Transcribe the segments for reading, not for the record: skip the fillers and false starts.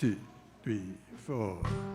2, 3, 4.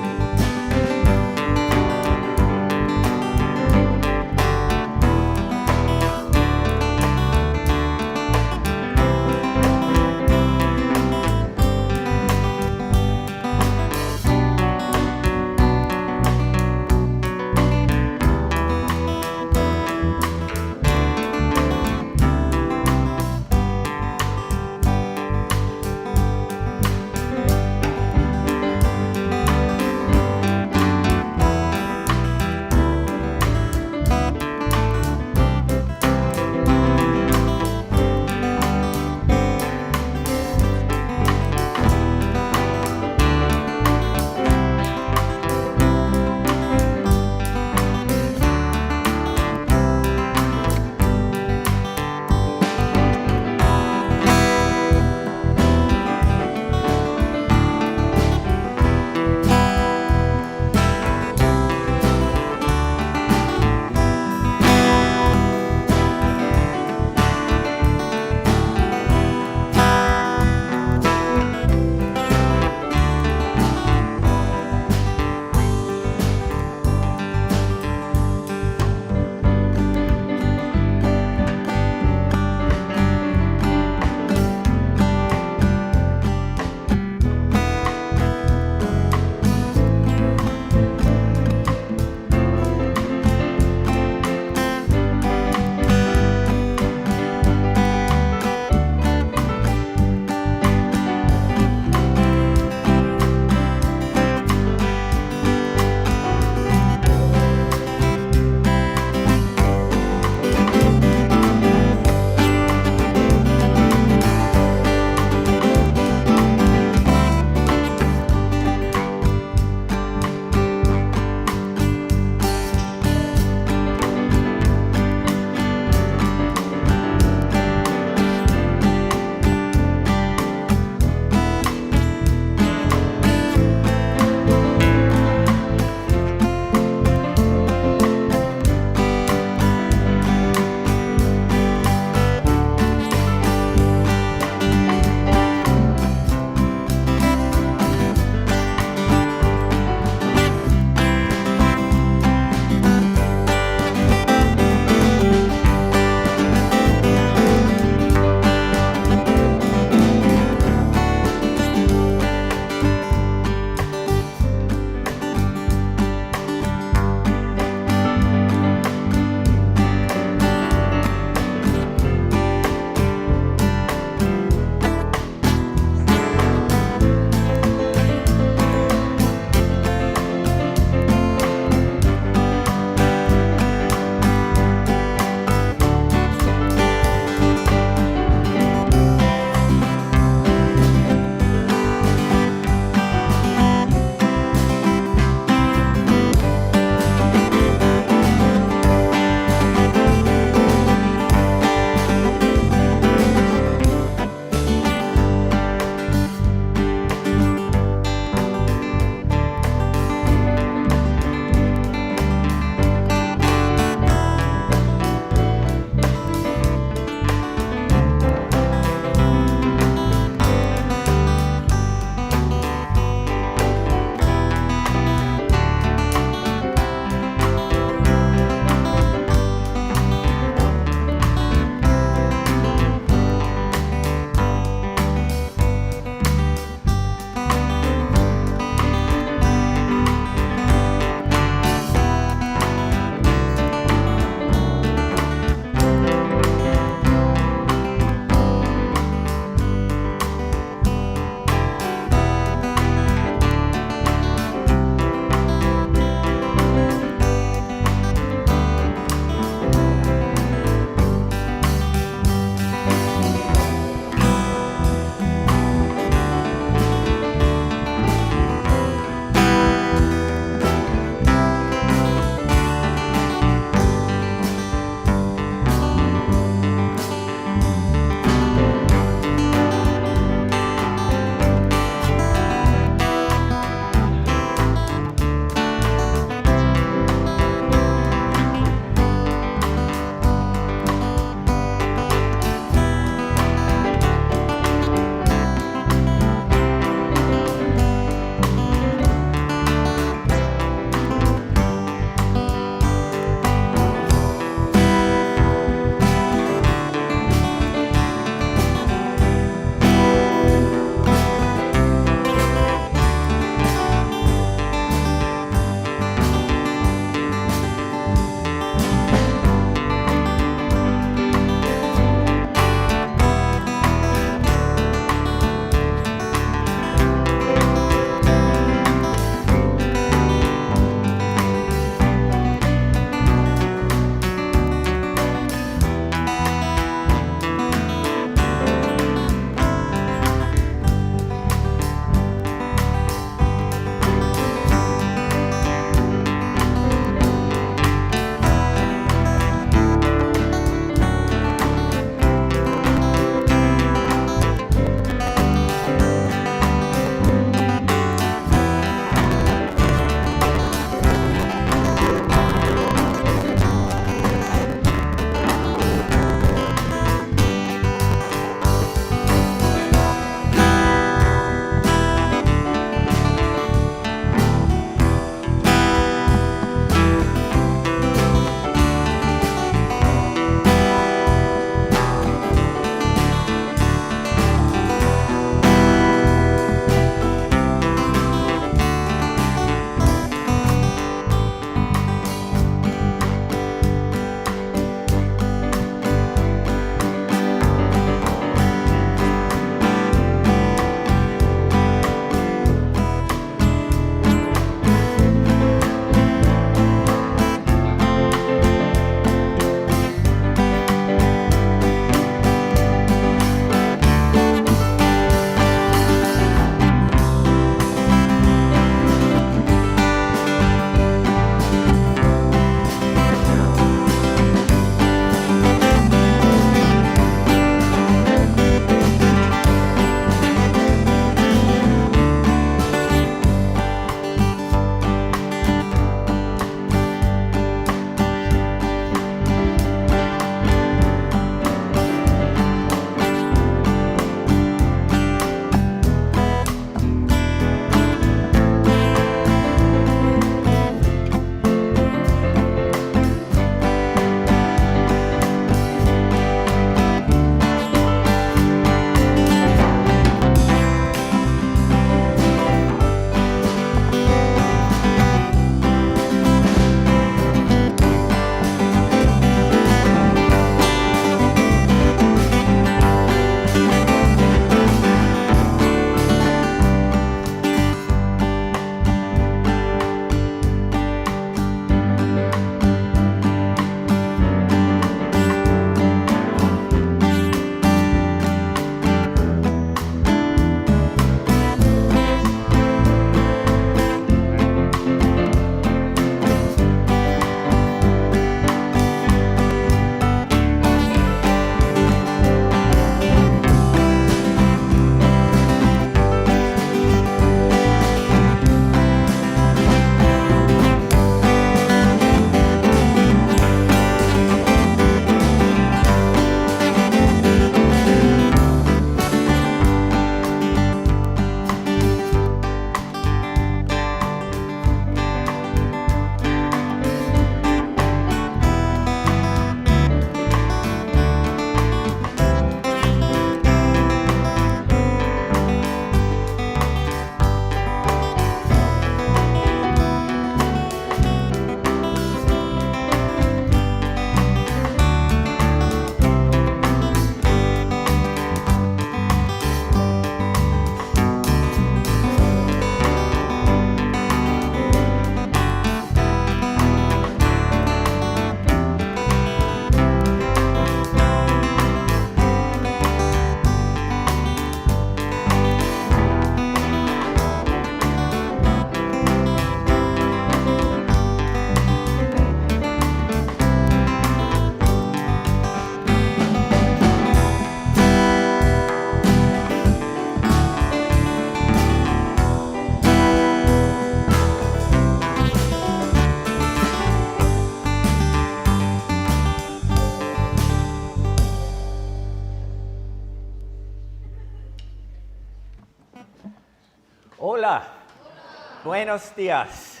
Buenos dias.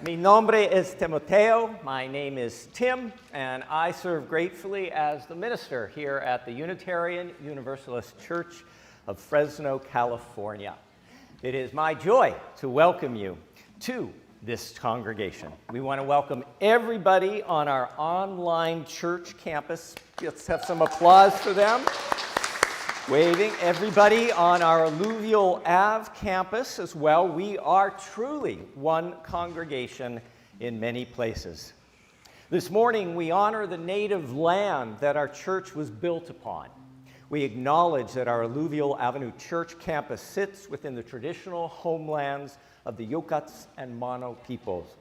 Mi nombre es Timoteo. My name is Tim, and I serve gratefully as the minister here at the Unitarian Universalist Church of Fresno, California. It is my joy to welcome you to this congregation. We want to welcome everybody on our online church campus. Let's have some applause for them. Waving. Everybody on our Alluvial Ave campus as well. We are truly one congregation in many places. This morning we honor the native land that our church was built upon. We acknowledge that our Alluvial Avenue Church campus sits within the traditional homelands of the Yokuts and Mono peoples.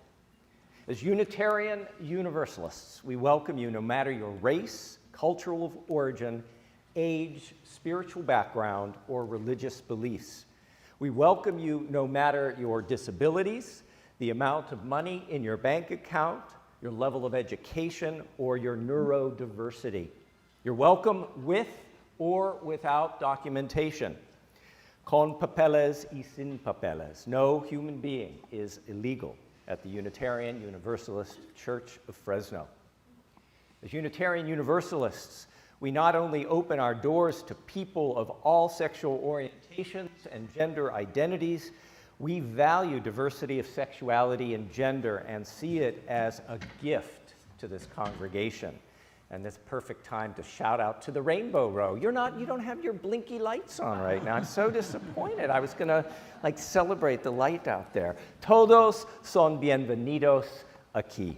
As Unitarian Universalists, we welcome you no matter your race, cultural origin, age, spiritual background, or religious beliefs. We welcome you no matter your disabilities, the amount of money in your bank account, your level of education, or your neurodiversity. You're welcome with or without documentation. Con papeles y sin papeles. No human being is illegal at the Unitarian Universalist Church of Fresno. As Unitarian Universalists, we not only open our doors to people of all sexual orientations and gender identities, we value diversity of sexuality and gender and see it as a gift to this congregation. And this perfect time to shout out to the Rainbow Row. You don't have your blinky lights on right now. I'm so disappointed. I was gonna celebrate the light out there. Todos son bienvenidos aquí.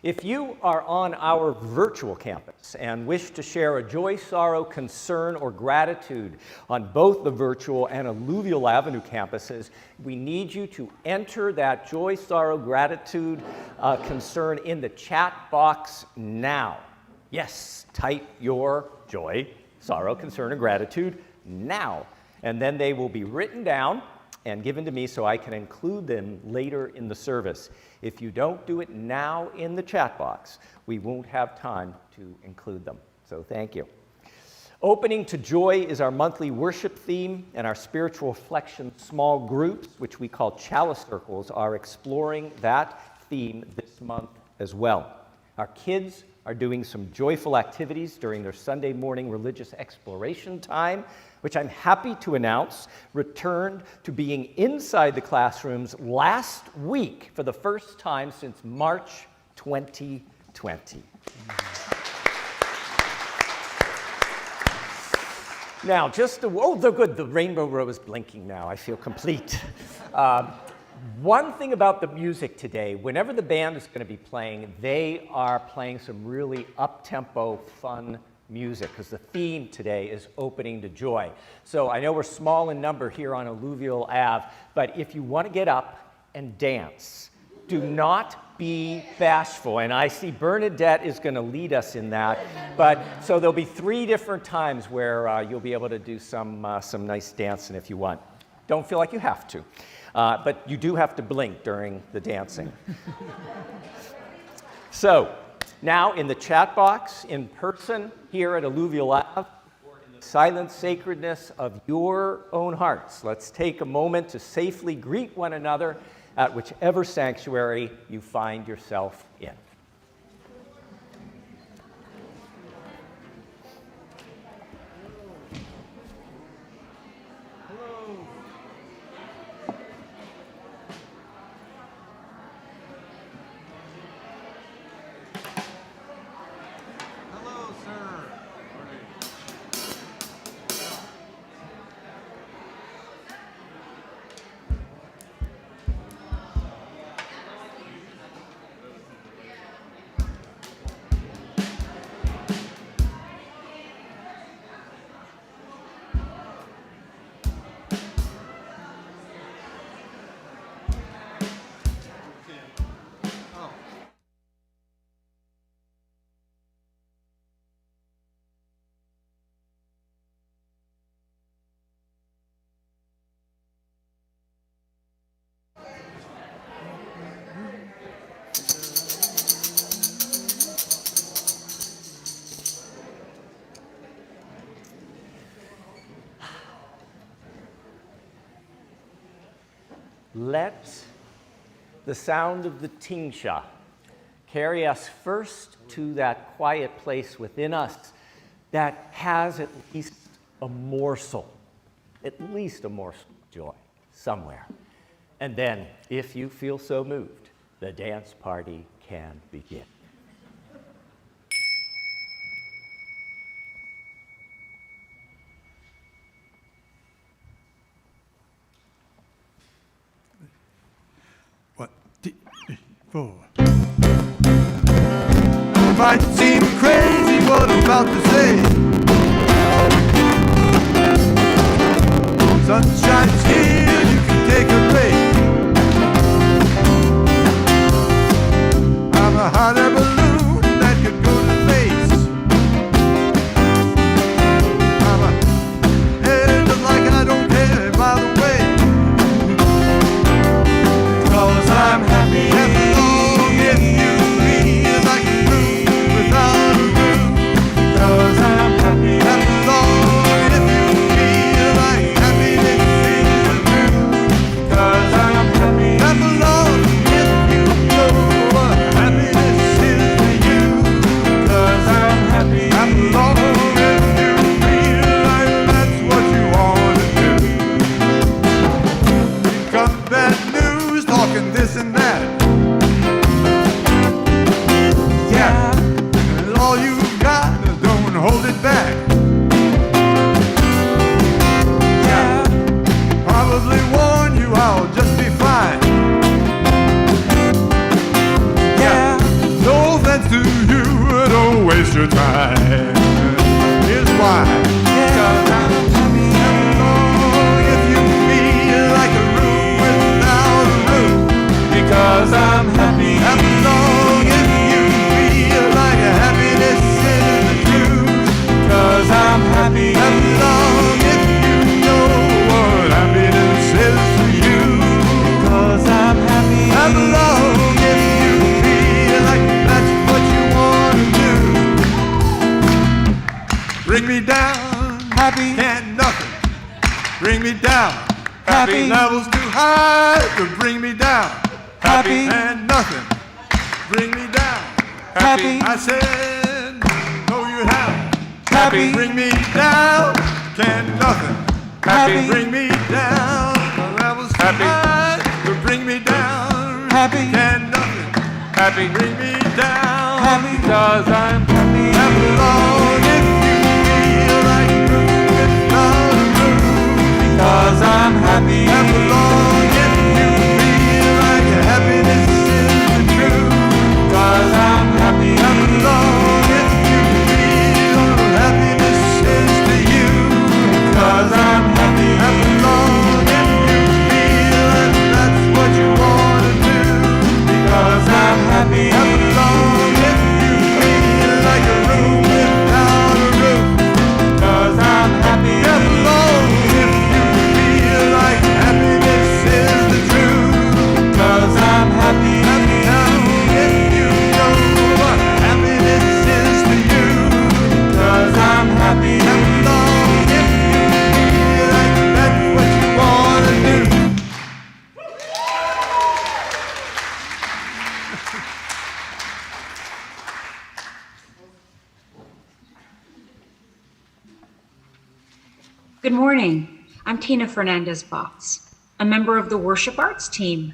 If you are on our virtual campus and wish to share a joy, sorrow, concern, or gratitude on both the virtual and Alluvial Avenue campuses, we need you to enter that joy, sorrow, gratitude, concern in the chat box now. Yes, type your joy, sorrow, concern, or gratitude now. And then they will be written down and given to me so I can include them later in the service. If you don't do it now in the chat box, we won't have time to include them. So thank you. Opening to Joy is our monthly worship theme, and our spiritual reflection small groups, which we call Chalice Circles, are exploring that theme this month as well. Our kids are doing some joyful activities during their Sunday morning religious exploration time, which I'm happy to announce returned to being inside the classrooms last week for the first time since March 2020. Now, they're good. The Rainbow Row is blinking now. I feel complete. One thing about the music today, whenever the band is going to be playing, they are playing some really up-tempo, fun music, because the theme today is opening to joy. So I know we're small in number here on Alluvial Ave, but if you want to get up and dance, do not be bashful. And I see Bernadette is going to lead us in that. But so there'll be 3 different times where you'll be able to do some nice dancing if you want. Don't feel like you have to. But you do have to blink during the dancing. So, now in the chat box, in person, here at Alluvial Ave, or in the silent sacredness of your own hearts, let's take a moment to safely greet one another at whichever sanctuary you find yourself in. let the sound of the tingsha carry us first to that quiet place within us that has at least a morsel of joy somewhere. And then, if you feel so moved, the dance party can begin. One, two, three, four. Might seem crazy what I'm about to say. Sunshine's here, you can take a break. I'm a hot air balloon that could go to space. I'm a head just like I don't care, by the way. 'Cause I'm happy. Happy long if you feel like a room without a roof. 'Cause I'm happy. Happy long if you feel like happiness is the truth. 'Cause I'm happy. Happy long if you know what happiness is to you. 'Cause I'm happy. Happy long if you feel like that's what you want to do. Come bad news, talking this and that. Yeah, and all you got, don't hold it back. Yeah, probably warn you I'll just be fine. Yeah, no offense to you, don't waste your time. Here's why. 'Cause I'm happy. Happy long if you feel like a room without a roof. Because I'm happy. Happy long if you feel like happiness is the truth. 'Cause I'm happy. Happy long if you know what happiness is to you. 'Cause I'm happy. Happy long if you feel like that's what you want to do. Bring me down. Happy. Can't nothing bring me down. Happy. Levels too high to bring me down. Happy. And nothing bring me down. Happy. I said, no you haven't. Happy. Bring me down. Can't nothing. Happy. Bring me down. The levels too high to bring me down. Happy. Can't nothing. Happy. Bring me down. Happy. 'Cause I'm happy. Happy long if you feel like room without a roof. Because I'm happy. Happy long if you feel like happiness is the truth. 'Cause I'm happy. Happy long if you feel happiness is to you. 'Cause I'm happy. Happy long if you feel that that's what you want to do. Because I'm happy. Happy long if you feel like a room without a roof. 'Cause I'm happy. Happy long if you feel like happiness is the truth. 'Cause I'm happy. Happy long if you know what happiness is to you. 'Cause I'm happy. Happy long if you feel like that's what you want to do. Good morning. I'm Tina Fernandez-Botts, a member of the Worship Arts team.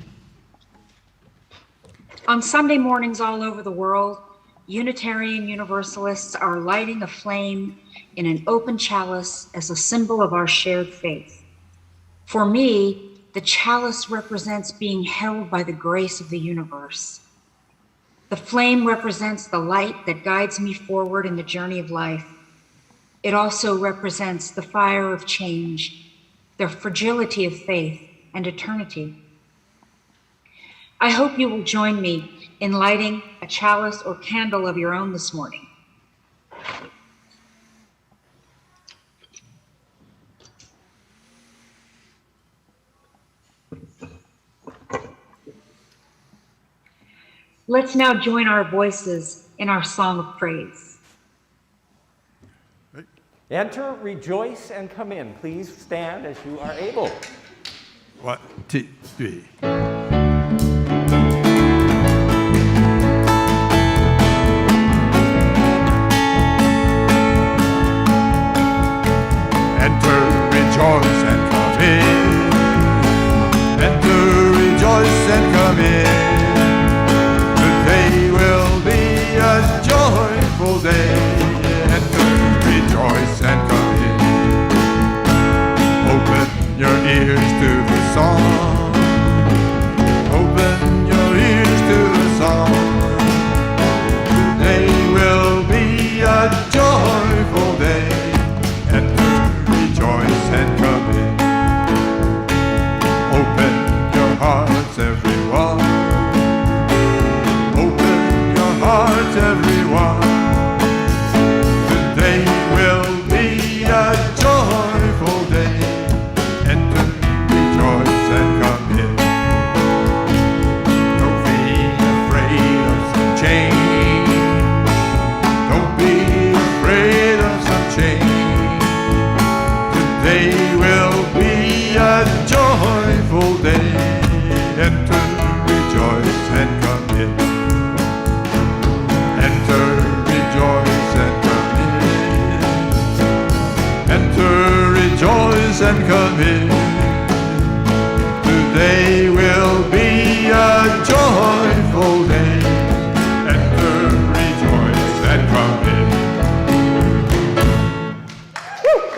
On Sunday mornings all over the world, Unitarian Universalists are lighting a flame in an open chalice as a symbol of our shared faith. For me, the chalice represents being held by the grace of the universe. The flame represents the light that guides me forward in the journey of life. It also represents the fire of change, the fragility of faith and eternity. I hope you will join me in lighting a chalice or candle of your own this morning. Let's now join our voices in our song of praise. Enter, rejoice, and come in. Please stand as you are able. 1, 2, 3. Enter, rejoice, and come in. Enter, rejoice, and come in. Today will be a joyful day. Enter, rejoice, and come in. Open your ears to the song. Open your ears to the song. Today will be a joyful day. Enter, rejoice, and come in. Open your hearts, everyone. Open your hearts, everyone. Today will be a joyful day. Enter, rejoice, and come in. Don't be afraid of some change. Don't be afraid of some change. Today will be a joyful day. Enter, rejoice, and come in. Enter, rejoice, and come in. Enter, rejoice, and come in. Today will be a joyful day. Enter, rejoice, and come in.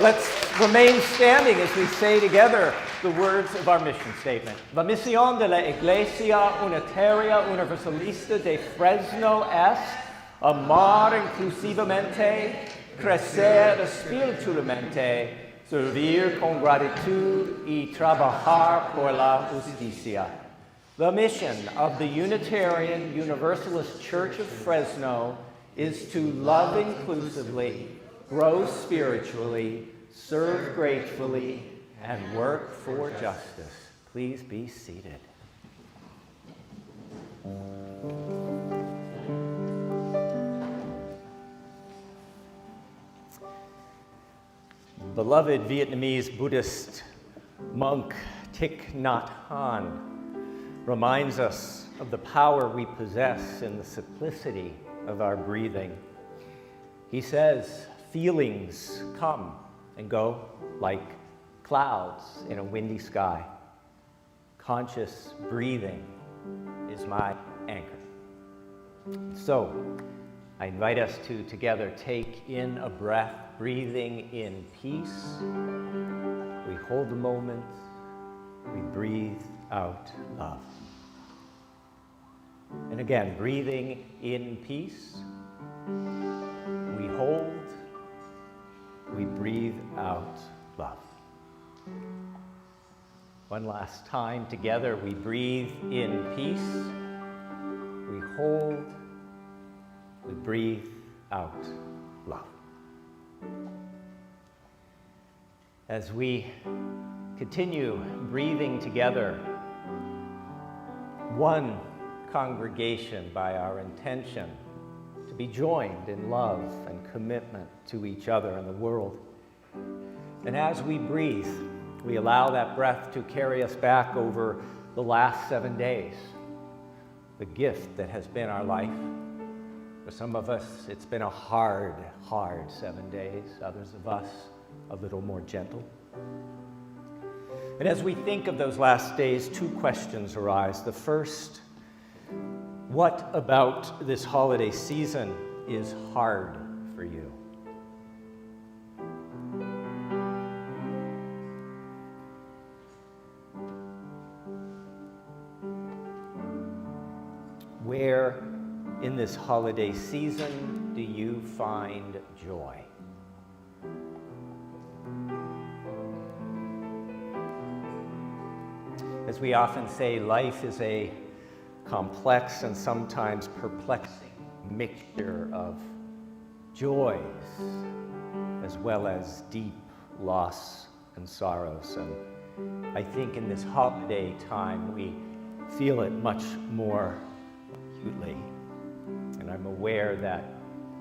Let's remain standing as we say together the words of our mission statement. La misión de la Iglesia Unitaria Universalista de Fresno es amar inclusivamente, crecer espiritualmente, servir con gratitud y trabajar por la justicia. The mission of the Unitarian Universalist Church of Fresno is to love inclusively, grow spiritually, serve gratefully, and work for justice. Please be seated. Beloved Vietnamese Buddhist monk Thich Nhat Hanh reminds us of the power we possess in the simplicity of our breathing. He says, feelings come and go like clouds in a windy sky. Conscious breathing is my anchor. So, I invite us to together take in a breath, breathing in peace. We hold a moment, we breathe out love. And again, breathing in peace, we hold, we breathe out love. One last time together, we breathe in peace, we hold, we breathe out love. As we continue breathing together, one congregation by our intention to be joined in love and commitment to each other and the world. And as we breathe, we allow that breath to carry us back over the last 7 days, the gift that has been our life. For some of us, it's been a hard 7 days. Others of us, a little more gentle. And as we think of those last days, two questions arise. The first, what about this holiday season is hard for you? Where in this holiday season do you find joy? As we often say, life is a complex and sometimes perplexing mixture of joys as well as deep loss and sorrows. And I think in this holiday time we feel it much more acutely. And I'm aware that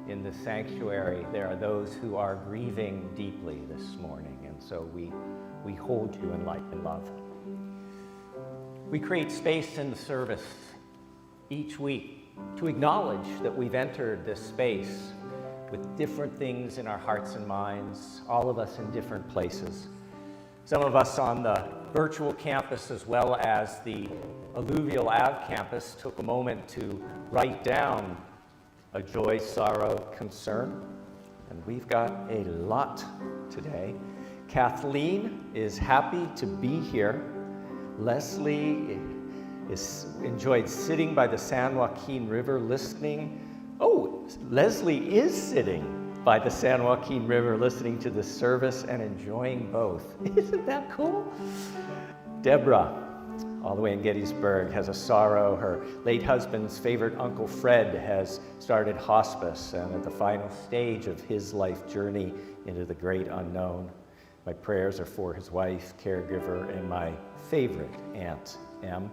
in the sanctuary there are those who are grieving deeply this morning, and so we hold you in light and love. We create space in the service each week to acknowledge that we've entered this space with different things in our hearts and minds, all of us in different places. Some of us on the virtual campus as well as the Alluvial Ave campus took a moment to write down a joy, sorrow, concern, and we've got a lot today. Kathleen is happy to be here. Leslie enjoyed sitting by the San Joaquin River listening. Oh, Leslie is sitting by the San Joaquin River listening to the service and enjoying both. Isn't that cool? Deborah, all the way in Gettysburg, has a sorrow. Her late husband's favorite Uncle Fred has started hospice and at the final stage of his life journey into the great unknown. My prayers are for his wife, caregiver, and my favorite Aunt Em.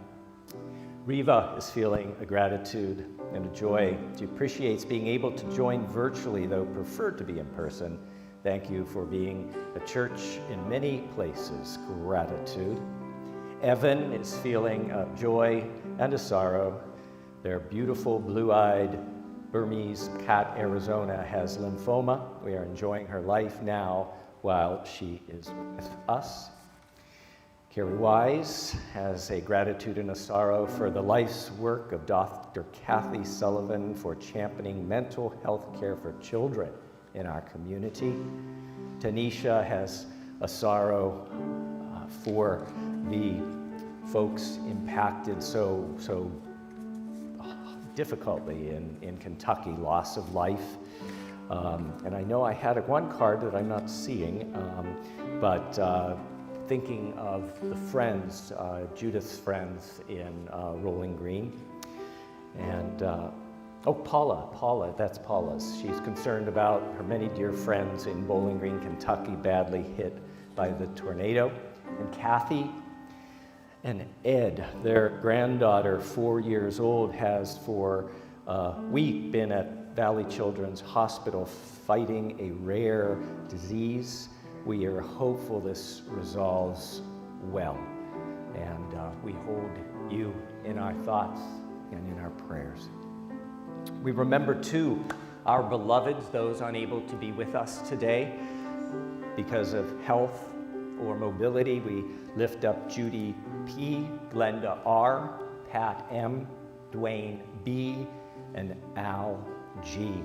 Riva is feeling a gratitude and a joy. She appreciates being able to join virtually, though preferred to be in person. Thank you for being a church in many places. Gratitude. Evan is feeling a joy and a sorrow. Their beautiful blue-eyed Burmese cat, Arizona, has lymphoma. We are enjoying her life now while she is with us. Carrie Wise has a gratitude and a sorrow for the life's work of Dr. Kathy Sullivan for championing mental health care for children in our community. Tanisha has a sorrow for the folks impacted so difficultly in Kentucky, loss of life. And I know I had one card that I'm not seeing, but thinking of the friends, Judith's friends in Rolling Green. And, Paula, that's Paula's. She's concerned about her many dear friends in Bowling Green, Kentucky, badly hit by the tornado. And Kathy and Ed, their granddaughter, 4 years old, has for a week been at Valley Children's Hospital fighting a rare disease. We are hopeful this resolves well, and we hold you in our thoughts and in our prayers. We remember, too, our beloveds, those unable to be with us today because of health or mobility. We lift up Judy P., Glenda R., Pat M., Dwayne B., and Al G.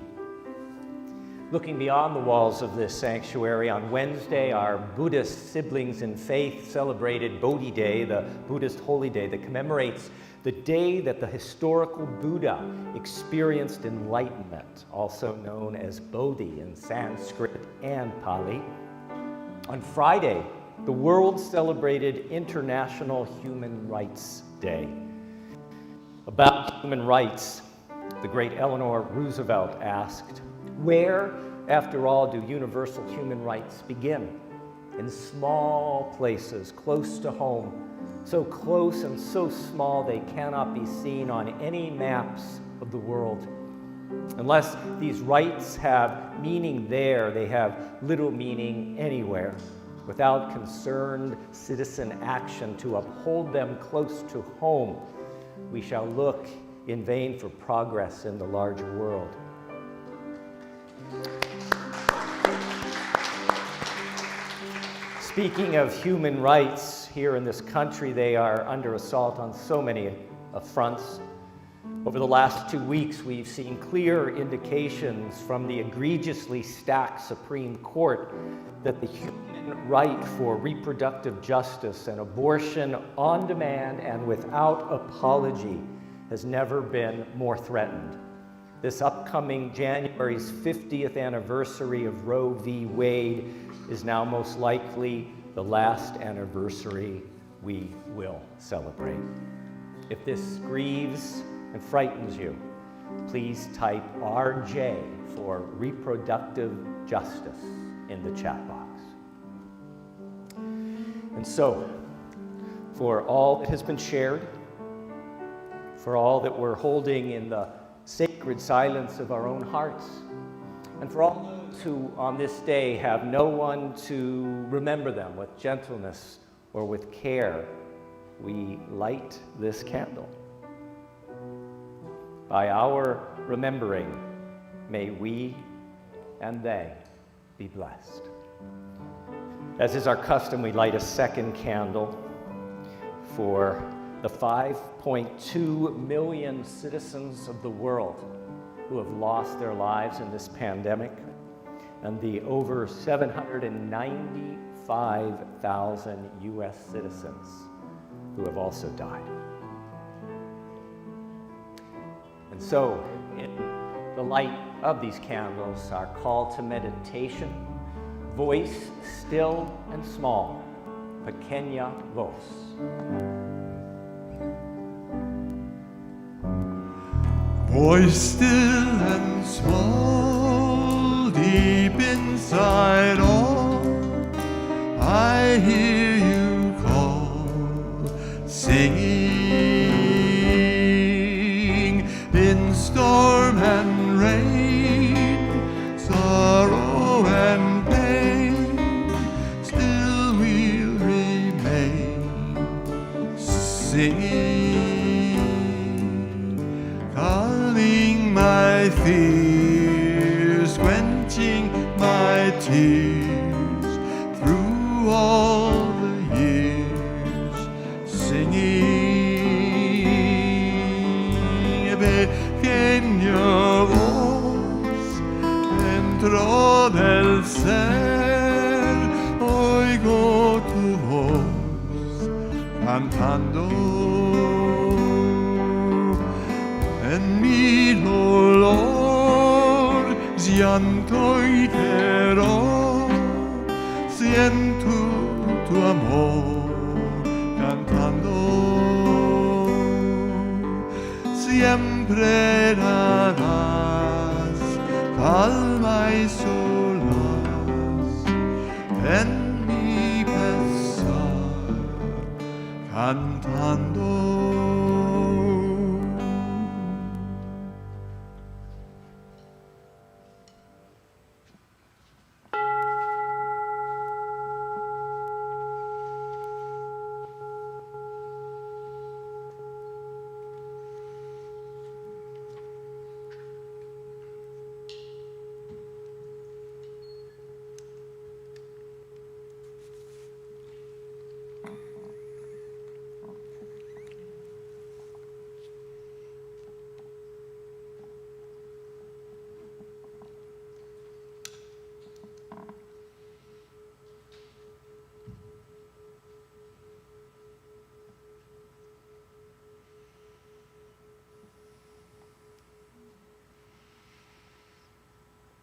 Looking beyond the walls of this sanctuary, on Wednesday, our Buddhist siblings in faith celebrated Bodhi Day, the Buddhist holy day that commemorates the day that the historical Buddha experienced enlightenment, also known as Bodhi in Sanskrit and Pali. On Friday, the world celebrated International Human Rights Day. About human rights, the great Eleanor Roosevelt asked, where, after all, do universal human rights begin? In small places, close to home, so close and so small they cannot be seen on any maps of the world. Unless these rights have meaning there, they have little meaning anywhere. Without concerned citizen action to uphold them close to home, we shall look in vain for progress in the larger world. Speaking of human rights, here in this country, they are under assault on so many fronts. Over the last 2 weeks, we've seen clear indications from the egregiously stacked Supreme Court that the human right for reproductive justice and abortion on demand and without apology has never been more threatened. This upcoming January's 50th anniversary of Roe v. Wade is now most likely the last anniversary we will celebrate. If this grieves and frightens you, please type RJ for reproductive justice in the chat box. And so, for all that has been shared, for all that we're holding in the sacred silence of our own hearts, and for all those who on this day have no one to remember them with gentleness or with care, we light this candle. By our remembering, may we and they be blessed. As is our custom, we light a second candle for the 5.2 million citizens of the world who have lost their lives in this pandemic, and the over 795,000 U.S. citizens who have also died. And so, in the light of these candles, our call to meditation, voice still and small, pequeña voz. Voice still and small, deep inside all, I hear you call, singing in storm and rain, sorrow and pain, still we'll remain singing. My fears, quenching my tears through all the years, singing pequeña voz dentro del ser, oigo tu voz cantando en mi dolor, llanto y terror, siento tu amor cantando, siempre darás calma y solas en mi pesar cantando.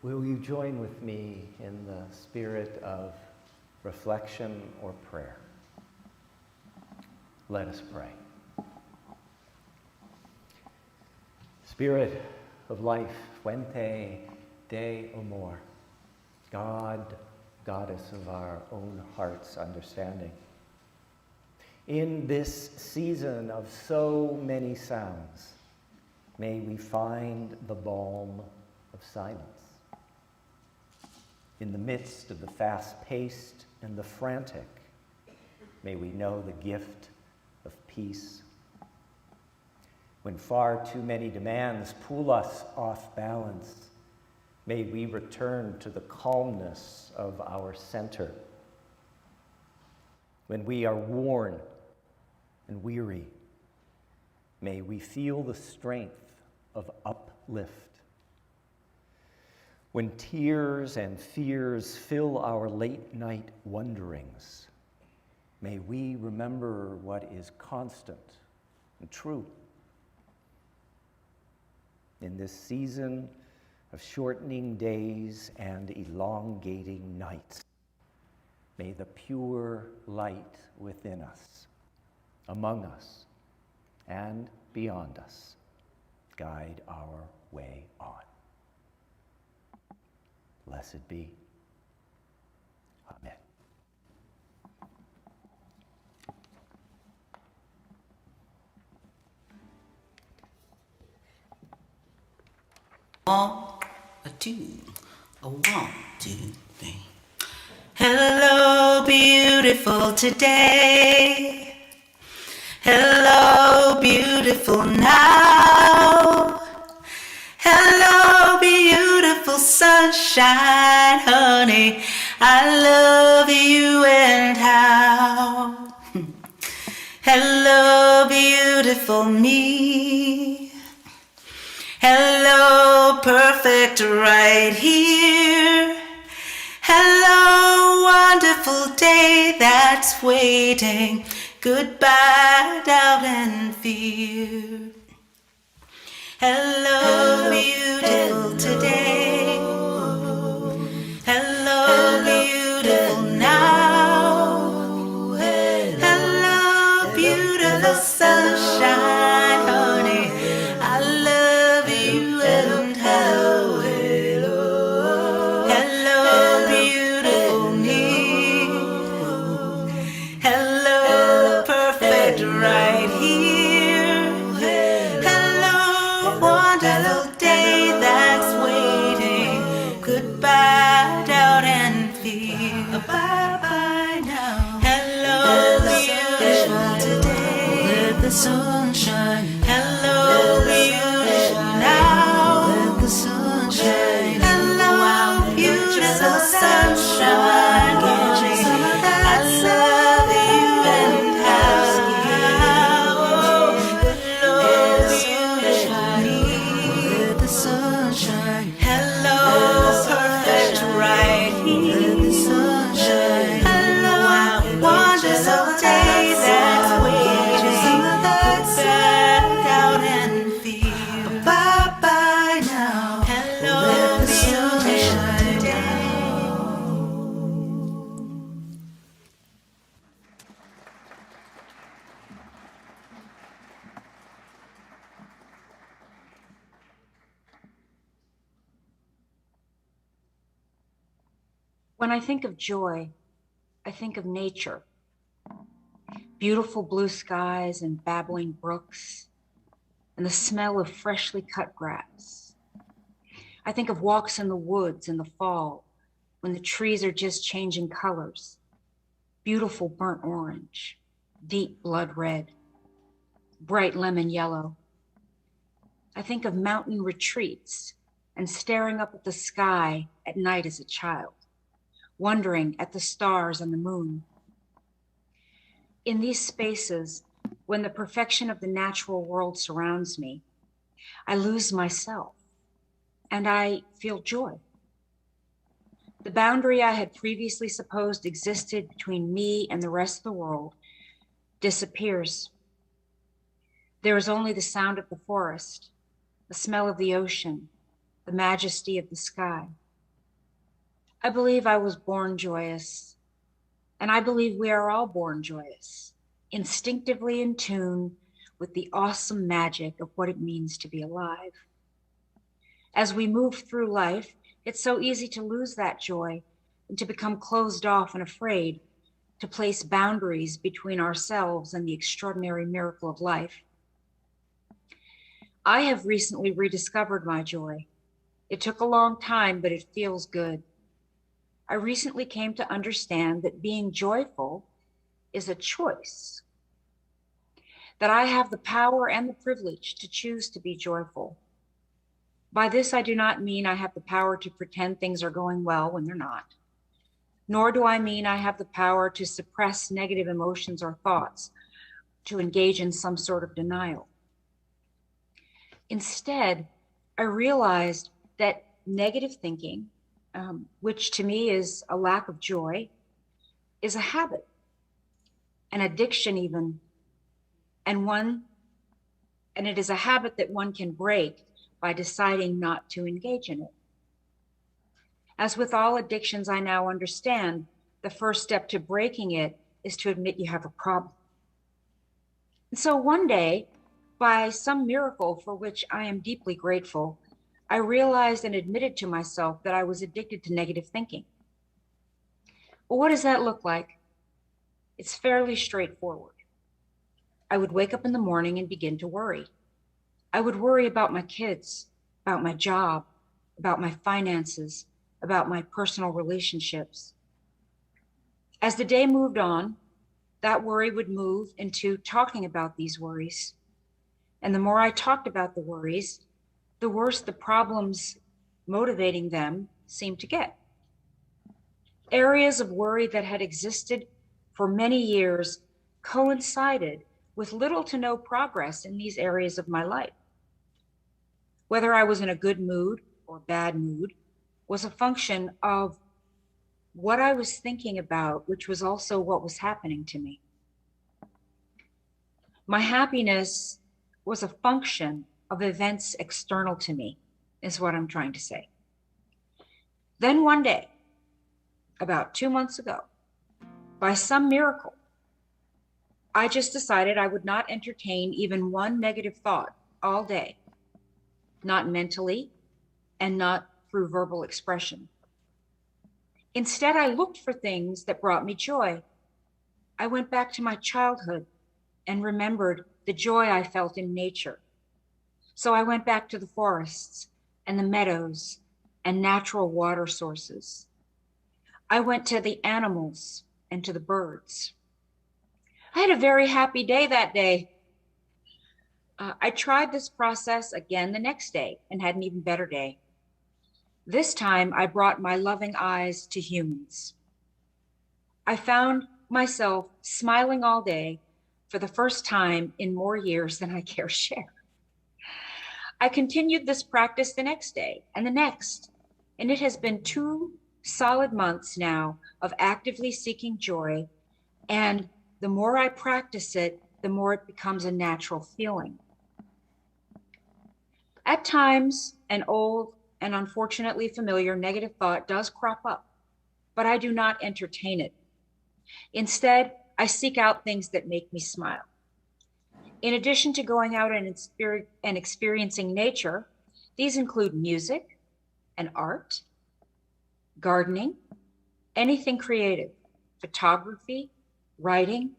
Will you join with me in the spirit of reflection or prayer? Let us pray. Spirit of life, fuente de amor, God, goddess of our own heart's understanding. In this season of so many sounds, may we find the balm of silence. In the midst of the fast-paced and the frantic, may we know the gift of peace. When far too many demands pull us off balance, may we return to the calmness of our center. When we are worn and weary, may we feel the strength of uplift. When tears and fears fill our late-night wonderings, may we remember what is constant and true. In this season of shortening days and elongating nights, may the pure light within us, among us, and beyond us guide our way on. Blessed be. Amen. A two, a 1, 2, 3. Hello, beautiful today. Hello, beautiful now. Hello, beautiful sunshine, honey. I love you and how. Hello, beautiful me. Hello, perfect right here. Hello, wonderful day that's waiting. Goodbye, doubt and fear. Hello, beautiful today. Hello, beautiful now. Hello, beautiful sunshine, honey. I love you and how. Hello, beautiful me. Hello, perfect right here. Hello, wonderful day that's waiting. Goodbye, doubt and fear. Bye-bye now. Hello, beautiful today. Let the sunshine. Hello, beautiful now. Let the sunshine. Hello, beautiful sunshine. I love you and how. Hello, beautiful. Let the sunshine. Hello, perfect right here. Let the sunshine. Hello, wonderful day that's waiting. Goodbye, doubt and fear. Bye-bye now. Hello, beautiful day. When I think of joy, I think of nature. Beautiful blue skies and babbling brooks, and the smell of freshly cut grass. I think of walks in the woods in the fall, when the trees are just changing colors. Beautiful burnt orange, deep blood red, bright lemon yellow. I think of mountain retreats and staring up at the sky at night as a child, wondering at the stars and the moon. In these spaces, when the perfection of the natural world surrounds me, I lose myself and I feel joy. The boundary I had previously supposed existed between me and the rest of the world disappears. There is only the sound of the forest, the smell of the ocean, the majesty of the sky. I believe I was born joyous, and I believe we are all born joyous, instinctively in tune with the awesome magic of what it means to be alive. As we move through life, it's so easy to lose that joy and to become closed off and afraid, to place boundaries between ourselves and the extraordinary miracle of life. I have recently rediscovered my joy. It took a long time, but it feels good. I recently came to understand that being joyful is a choice, that I have the power and the privilege to choose to be joyful. By this, I do not mean I have the power to pretend things are going well when they're not, nor do I mean I have the power to suppress negative emotions or thoughts, to engage in some sort of denial. Instead, I realized that negative thinking, which to me is a lack of joy, is a habit, an addiction even, and it is a habit that one can break by deciding not to engage in it. As with all addictions, I now understand the first step to breaking it is to admit you have a problem. And so one day, by some miracle for which I am deeply grateful, I realized and admitted to myself that I was addicted to negative thinking. Well, what does that look like? It's fairly straightforward. I would wake up in the morning and begin to worry. I would worry about my kids, about my job, about my finances, about my personal relationships. As the day moved on, that worry would move into talking about these worries. And the more I talked about the worries, the worse the problems motivating them seemed to get. Areas of worry that had existed for many years coincided with little to no progress in these areas of my life. Whether I was in a good mood or bad mood was a function of what I was thinking about, which was also what was happening to me. My happiness was a function of events external to me, is what I'm trying to say. Then one day, about 2 months ago, by some miracle, I just decided I would not entertain even one negative thought all day, not mentally and not through verbal expression. Instead, I looked for things that brought me joy. I went back to my childhood and remembered the joy I felt in nature. So I went back to the forests and the meadows and natural water sources. I went to the animals and to the birds. I had a very happy day that day. I tried this process again the next day and had an even better day. This time, I brought my loving eyes to humans. I found myself smiling all day for the first time in more years than I care share. I continued this practice the next day and the next, and it has been 2 solid months now of actively seeking joy, and the more I practice it, the more it becomes a natural feeling. At times, an old and unfortunately familiar negative thought does crop up, but I do not entertain it. Instead, I seek out things that make me smile. In addition to going out and experiencing nature, these include music and art, gardening, anything creative, photography, writing,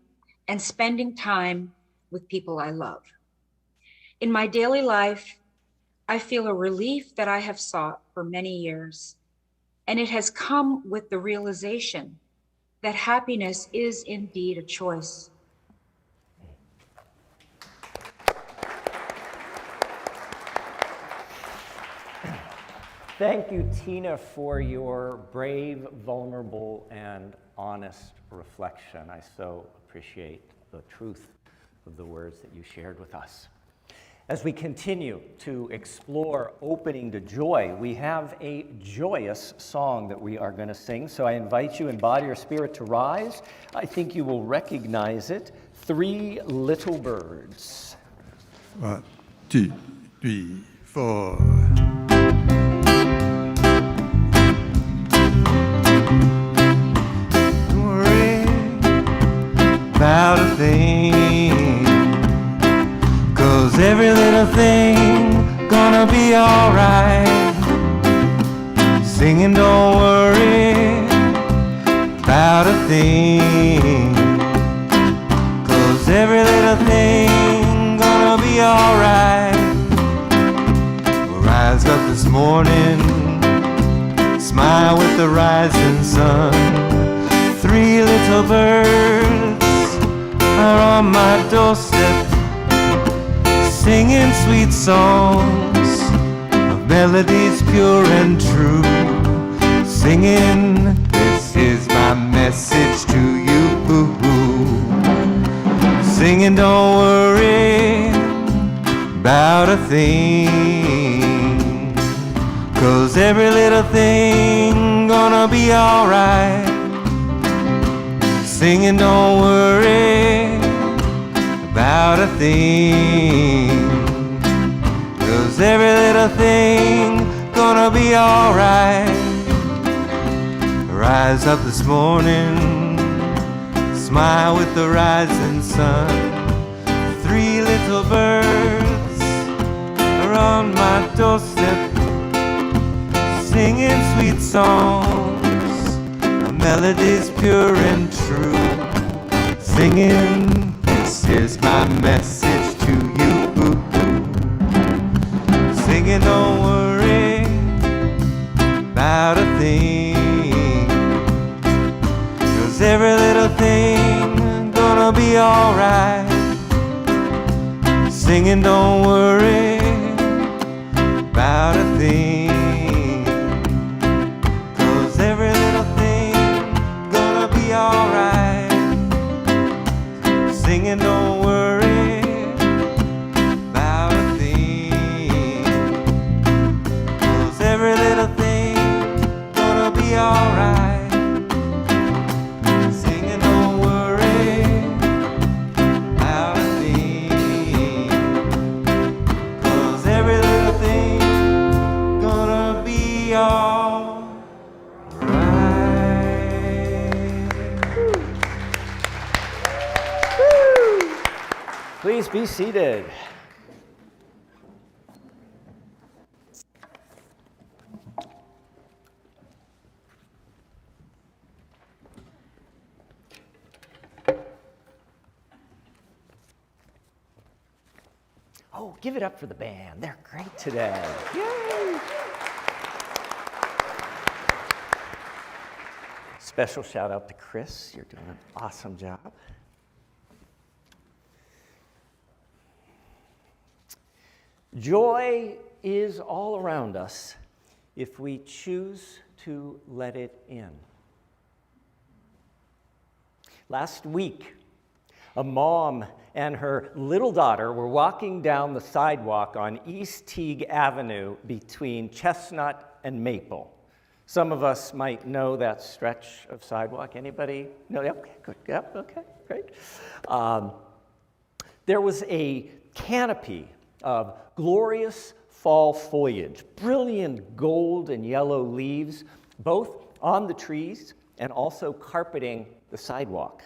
and spending time with people I love. In my daily life, I feel a relief that I have sought for many years, and it has come with the realization that happiness is indeed a choice. Thank you, Tina, for your brave, vulnerable, and honest reflection. I so appreciate the truth of the words that you shared with us. As we continue to explore opening to joy, we have a joyous song that we are going to sing. So I invite you in body or spirit to rise. I think you will recognize it. 3 Little Birds. 1, 2, 3, 4. Don't worry about a thing, 'cause every little thing gonna be alright. Singing, don't worry about a thing, 'cause every little thing gonna be alright. We'll rise up this morning, smile with the rising sun. 3 little birds are on my doorstep, singing sweet songs of melodies pure and true. Singing, this is my message to you. Singing, don't worry about a thing, 'cause every little thing gonna be alright. Singing, don't worry about a thing, 'cause every little thing gonna be alright. Rise up this morning, smile with the rising sun. 3 little birds are on my doorstep, singing sweet songs, melodies pure and true. Singing, this is my message to you. Singing, don't worry about a thing, 'cause every little thing gonna be alright. Singing, don't worry about a thing, 'cause every little thing gonna be alright. Singing, don't worry about a thing, 'cause every little thing gonna be alright. Singing, don't worry about a thing, 'cause every little thing gonna be alright. Please be seated. Oh, give it up for the band. They're great today. Yay! Special shout out to Chris. You're doing an awesome job. Joy is all around us if we choose to let it in. Last week, a mom and her little daughter were walking down the sidewalk on East Teague Avenue between Chestnut and Maple. Some of us might know that stretch of sidewalk. Anybody? No? Okay, good. Yep, okay, great. There was a canopy of glorious fall foliage, brilliant gold and yellow leaves, both on the trees and also carpeting the sidewalk.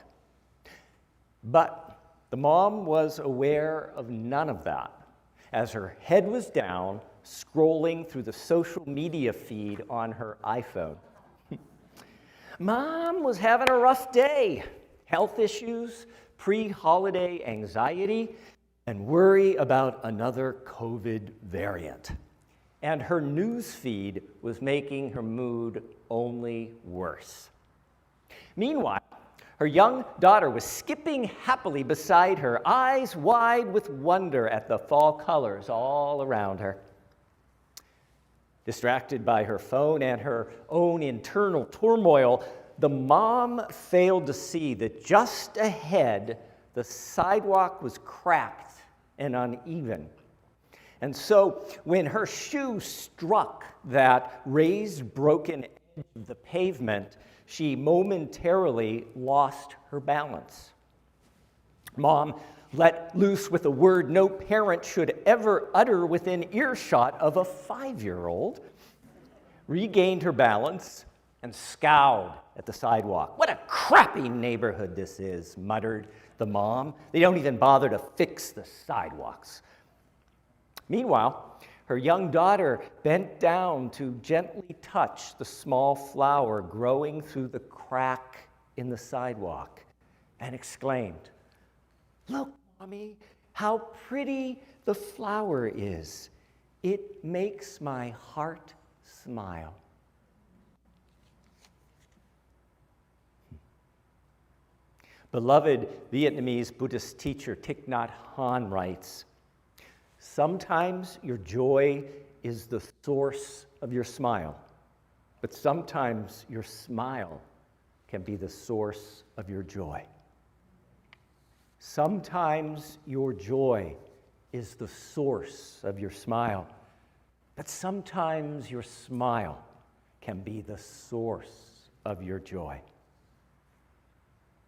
But the mom was aware of none of that, as her head was down, scrolling through the social media feed on her iPhone. Mom was having a rough day. Health issues, pre-holiday anxiety, and worry about another COVID variant. And her news feed was making her mood only worse. Meanwhile, her young daughter was skipping happily beside her, eyes wide with wonder at the fall colors all around her. Distracted by her phone and her own internal turmoil, the mom failed to see that just ahead, the sidewalk was cracked and uneven. And so when her shoe struck that raised, broken edge of the pavement, she momentarily lost her balance. Mom let loose with a word no parent should ever utter within earshot of a 5-year-old, regained her balance, and scowled at the sidewalk. "What a crappy neighborhood this is," muttered the mom. "They don't even bother to fix the sidewalks." Meanwhile, her young daughter bent down to gently touch the small flower growing through the crack in the sidewalk and exclaimed, "Look, Mommy, how pretty the flower is. It makes my heart smile." Beloved Vietnamese Buddhist teacher Thich Nhat Hanh writes, "Sometimes your joy is the source of your smile, but sometimes your smile can be the source of your joy." Sometimes your joy is the source of your smile, but sometimes your smile can be the source of your joy.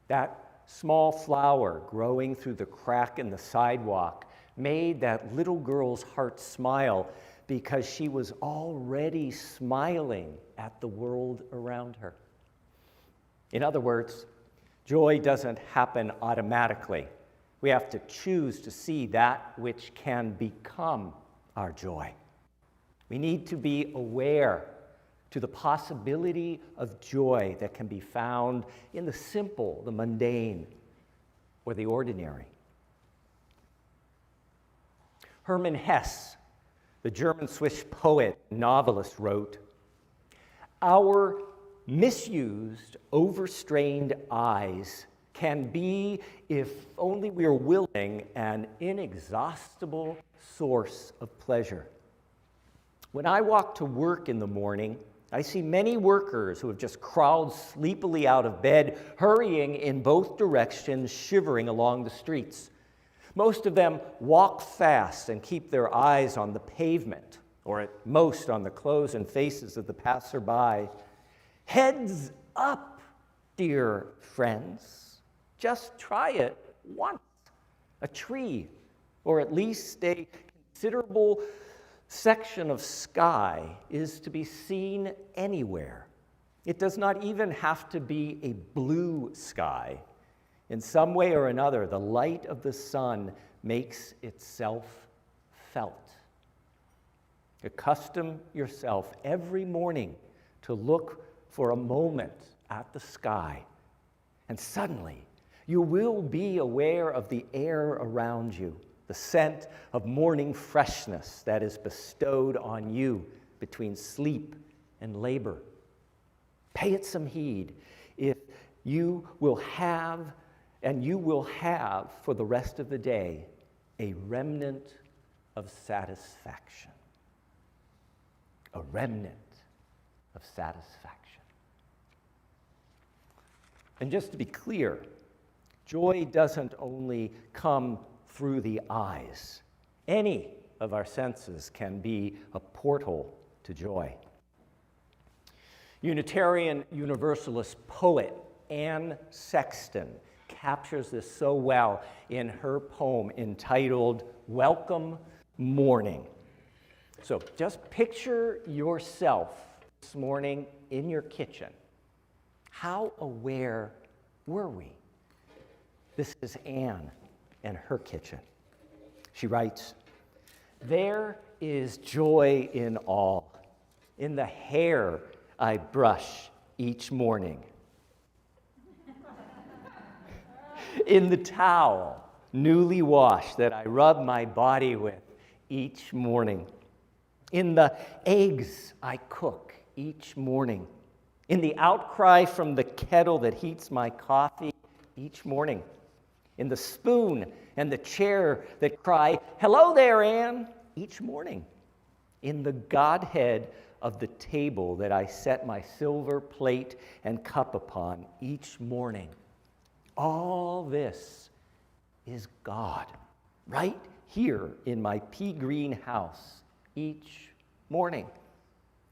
That small flower growing through the crack in the sidewalk made that little girl's heart smile because she was already smiling at the world around her. In other words, joy doesn't happen automatically. We have to choose to see that which can become our joy. We need to be aware to the possibility of joy that can be found in the simple, the mundane, or the ordinary. Hermann Hesse, the German-Swiss poet and novelist, wrote, "Our misused, overstrained eyes can be, if only we are willing, an inexhaustible source of pleasure. When I walk to work in the morning, I see many workers who have just crawled sleepily out of bed, hurrying in both directions, shivering along the streets. Most of them walk fast and keep their eyes on the pavement, or at most on the clothes and faces of the passerby. Heads up, dear friends. Just try it once. A tree, or at least a considerable section of sky, is to be seen anywhere. It does not even have to be a blue sky. In some way or another, the light of the sun makes itself felt. Accustom yourself every morning to look for a moment at the sky, and suddenly you will be aware of the air around you, the scent of morning freshness that is bestowed on you between sleep and labor. Pay it some heed, if you will have, and you will have for the rest of the day, a remnant of satisfaction. A remnant of satisfaction. And just to be clear, joy doesn't only come through the eyes. Any of our senses can be a portal to joy. Unitarian Universalist poet Anne Sexton captures this so well in her poem entitled "Welcome Morning." So just picture yourself this morning in your kitchen. How aware were we? This is Anne and her kitchen. She writes, "There is joy in all, in the hair I brush each morning, in the towel newly washed that I rub my body with each morning, in the eggs I cook each morning, in the outcry from the kettle that heats my coffee each morning, in the spoon and the chair that cry, 'Hello there, Anne,' each morning, in the Godhead of the table that I set my silver plate and cup upon each morning. All this is God, right here in my pea green house each morning.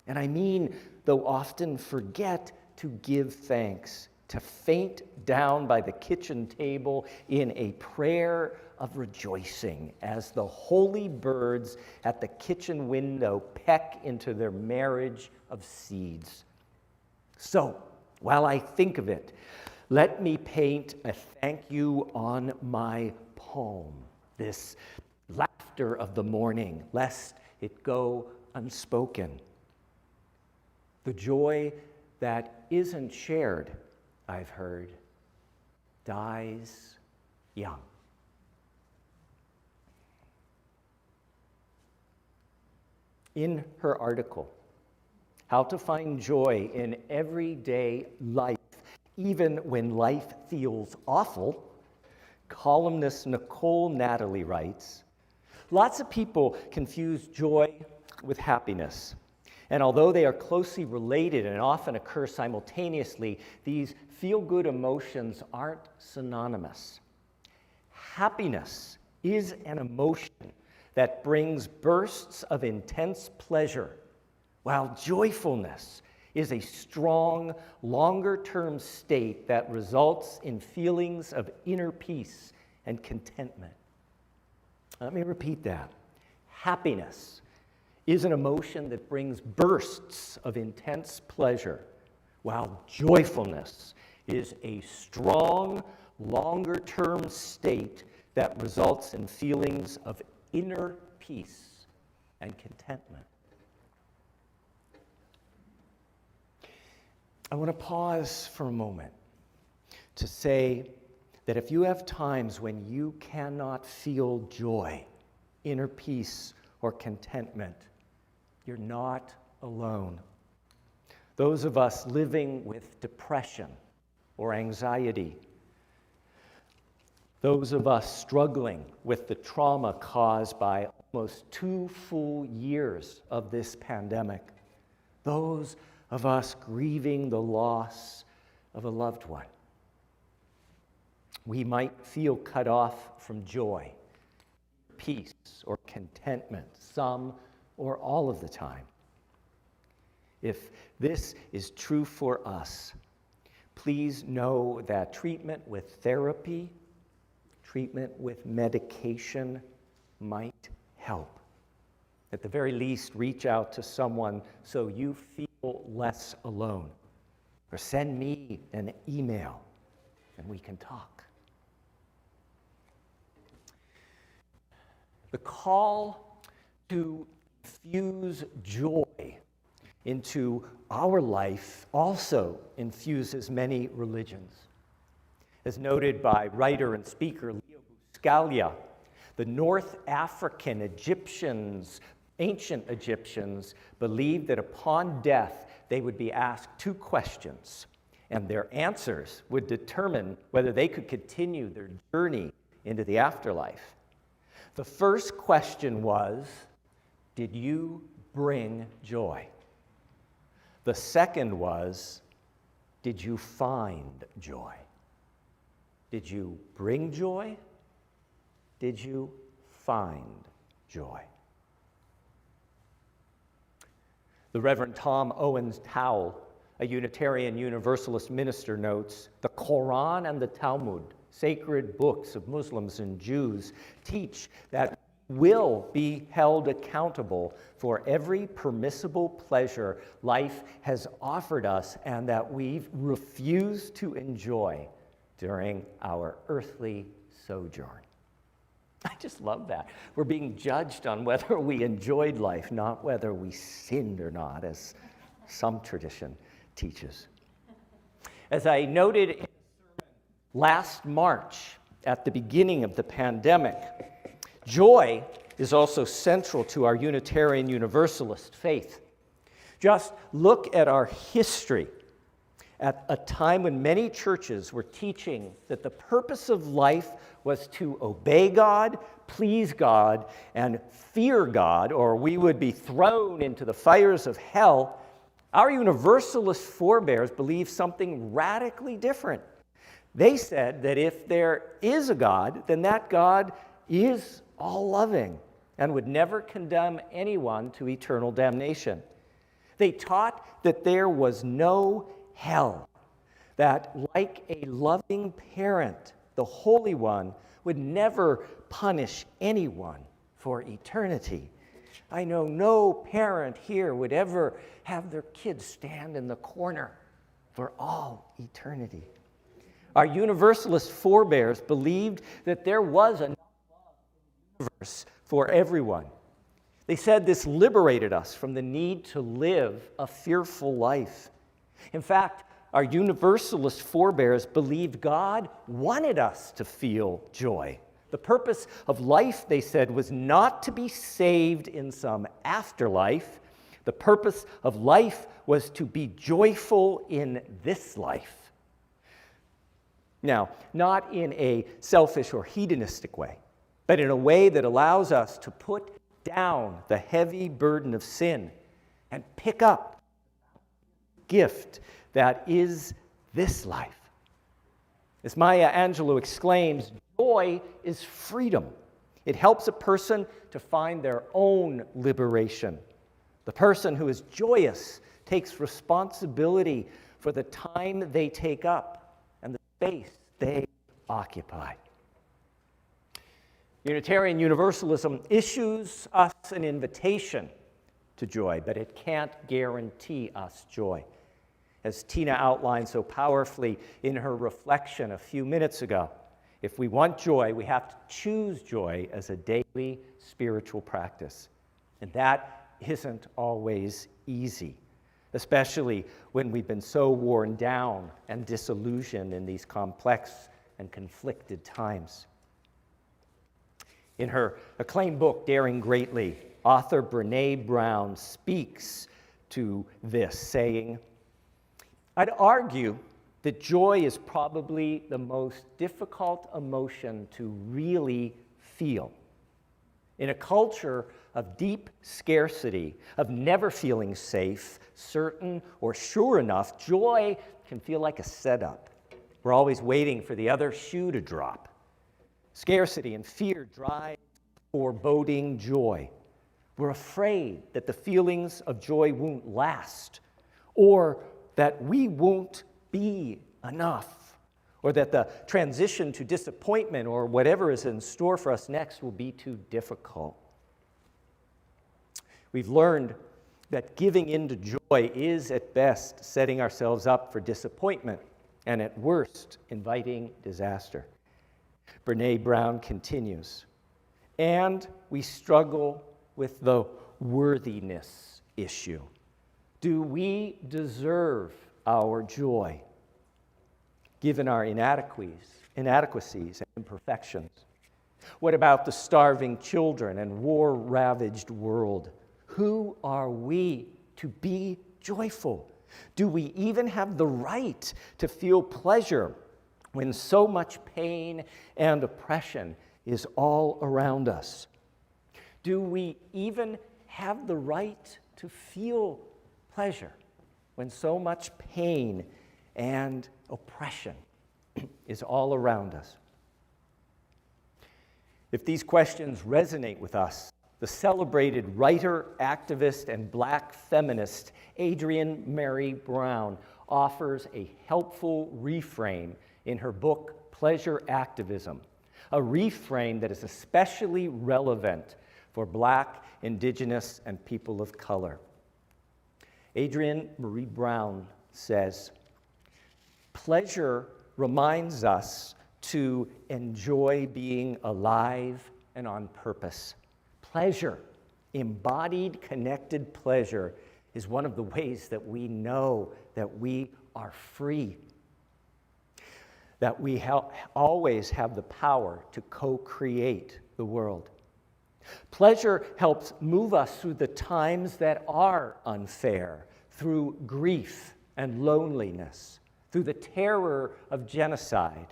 And I mean, though often forget to give thanks, to faint down by the kitchen table in a prayer of rejoicing as the holy birds at the kitchen window peck into their marriage of seeds. So, while I think of it, let me paint a thank you on my poem, this laughter of the morning, lest it go unspoken. The joy that isn't shared, I've heard, dies young. In her article, How to Find Joy in Everyday Life, Even When Life Feels Awful, columnist Nicole Natalie writes, "Lots of people confuse joy with happiness. And although they are closely related and often occur simultaneously, these feel-good emotions aren't synonymous. Happiness is an emotion that brings bursts of intense pleasure, while joyfulness is a strong, longer-term state that results in feelings of inner peace and contentment." Let me repeat that. Happiness is an emotion that brings bursts of intense pleasure, while joyfulness is a strong, longer-term state that results in feelings of inner peace and contentment. I want to pause for a moment to say that if you have times when you cannot feel joy, inner peace, or contentment, you're not alone. Those of us living with depression or anxiety, Those of us struggling with the trauma caused by almost 2 full years of this pandemic. Those of us grieving the loss of a loved one. We might feel cut off from joy, peace, or contentment, some or all of the time. If this is true for us, please know that treatment with therapy, treatment with medication might help. At the very least, reach out to someone so you feel less alone. Or send me an email and we can talk. The call to infuse joy into our life also infuses many religions. As noted by writer and speaker Leo Buscaglia, the North African ancient Egyptians, believed that upon death they would be asked 2 questions, and their answers would determine whether they could continue their journey into the afterlife. The first question was, did you bring joy? The second was, did you find joy? Did you bring joy? Did you find joy? The Reverend Tom Owens Towle, a Unitarian Universalist minister, notes, the Quran and the Talmud, sacred books of Muslims and Jews, teach that we will be held accountable for every permissible pleasure life has offered us and that we've refused to enjoy during our earthly sojourn. I just love that. We're being judged on whether we enjoyed life, not whether we sinned or not, as some tradition teaches. As I noted in a sermon last March, at the beginning of the pandemic, joy is also central to our Unitarian Universalist faith. Just look at our history. At a time when many churches were teaching that the purpose of life was to obey God, please God, and fear God, or we would be thrown into the fires of hell, our Universalist forebears believed something radically different. They said that if there is a God, then that God is all-loving and would never condemn anyone to eternal damnation. They taught that there was no hell, that like a loving parent, the Holy One would never punish anyone for eternity. I know no parent here would ever have their kids stand in the corner for all eternity. Our Universalist forebears believed that there was enough love in the universe for everyone. They said this liberated us from the need to live a fearful life. In fact, our Universalist forebears believed God wanted us to feel joy. The purpose of life, they said, was not to be saved in some afterlife. The purpose of life was to be joyful in this life. Now, not in a selfish or hedonistic way, but in a way that allows us to put down the heavy burden of sin and pick up the gift that is this life. As Maya Angelou exclaims, joy is freedom. It helps a person to find their own liberation. The person who is joyous takes responsibility for the time they take up and the space they occupy. Unitarian Universalism issues us an invitation to joy, but it can't guarantee us joy. As Tina outlined so powerfully in her reflection a few minutes ago, if we want joy, we have to choose joy as a daily spiritual practice. And that isn't always easy, especially when we've been so worn down and disillusioned in these complex and conflicted times. In her acclaimed book, Daring Greatly, author Brené Brown speaks to this, saying, I'd argue that joy is probably the most difficult emotion to really feel. In a culture of deep scarcity, of never feeling safe, certain, or sure enough, joy can feel like a setup. We're always waiting for the other shoe to drop. Scarcity and fear drive foreboding joy. We're afraid that the feelings of joy won't last, or that we won't be enough, or that the transition to disappointment or whatever is in store for us next will be too difficult. We've learned that giving in to joy is at best setting ourselves up for disappointment, and at worst, inviting disaster. Brené Brown continues, and we struggle with the worthiness issue. Do we deserve our joy, given our inadequacies and imperfections? What about the starving children and war-ravaged world? Who are we to be joyful? Do we even have the right to feel pleasure when so much pain and oppression is all around us? Do we even have the right to feel pleasure when so much pain and oppression is all around us? If these questions resonate with us, the celebrated writer, activist, and Black feminist Adrienne Maree Brown offers a helpful reframe in her book, Pleasure Activism, a reframe that is especially relevant for Black, Indigenous, and people of color. Adrienne Maree Brown says, pleasure reminds us to enjoy being alive and on purpose. Pleasure, embodied, connected pleasure, is one of the ways that we know that we are free, that we always have the power to co-create the world. Pleasure helps move us through the times that are unfair, through grief and loneliness, through the terror of genocide,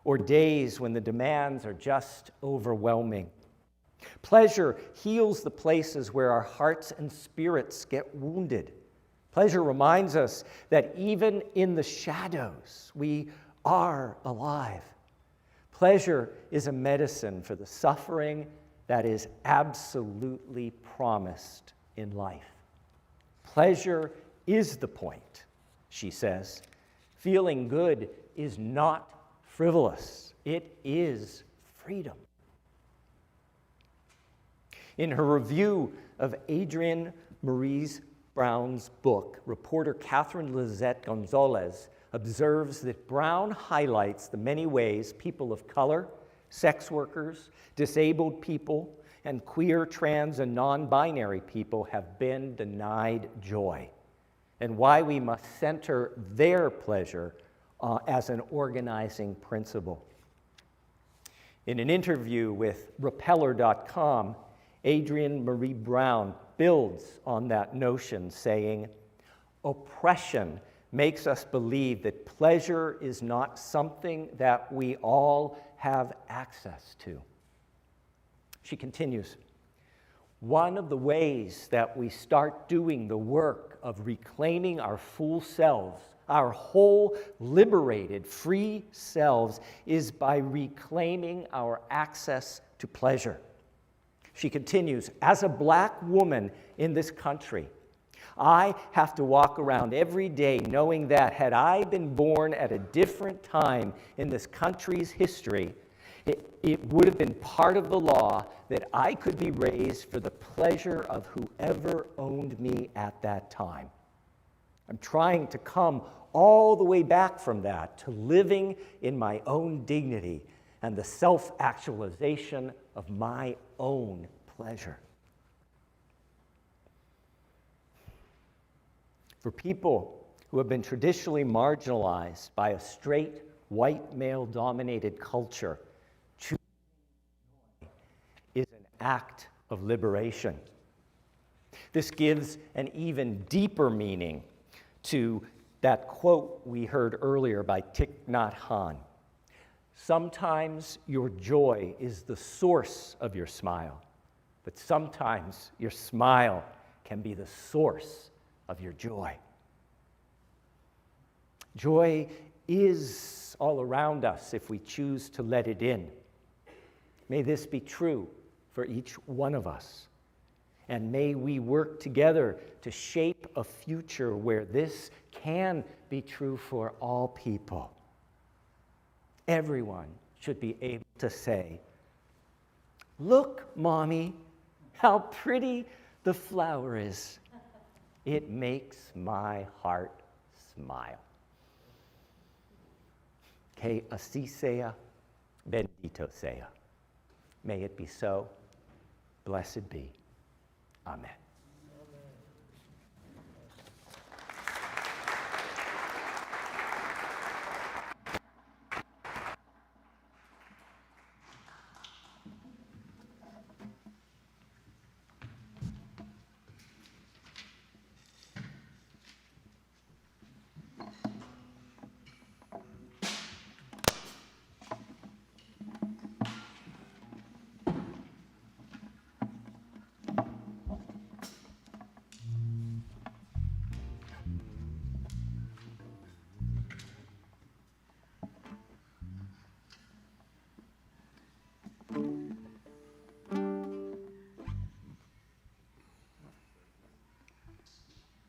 or days when the demands are just overwhelming. Pleasure heals the places where our hearts and spirits get wounded. Pleasure reminds us that even in the shadows, we are alive. Pleasure is a medicine for the suffering that is absolutely promised in life. Pleasure is the point, she says. Feeling good is not frivolous. It is freedom. In her review of Adrienne Maree Brown's book, reporter Catherine Lizette Gonzalez observes that Brown highlights the many ways people of color, sex workers, disabled people, and queer, trans, and non-binary people have been denied joy, and why we must center their pleasure as an organizing principle. In an interview with Repeller.com, Adrienne Maree Brown builds on that notion, saying, oppression makes us believe that pleasure is not something that we all have access to. She continues, one of the ways that we start doing the work of reclaiming our full selves, our whole liberated, free selves, is by reclaiming our access to pleasure. She continues, as a Black woman in this country, I have to walk around every day knowing that had I been born at a different time in this country's history, it would have been part of the law that I could be raised for the pleasure of whoever owned me at that time. I'm trying to come all the way back from that to living in my own dignity and the self-actualization of my own pleasure. For people who have been traditionally marginalized by a straight, white, male-dominated culture, choosing joy is an act of liberation. This gives an even deeper meaning to that quote we heard earlier by Thich Nhat Hanh. Sometimes your joy is the source of your smile, but sometimes your smile can be the source of your joy. Joy is all around us if we choose to let it in. May this be true for each one of us. And may we work together to shape a future where this can be true for all people. Everyone should be able to say, "Look, Mommy, how pretty the flower is. It makes my heart smile." Que así sea, bendito sea. May it be so. Blessed be. Amen.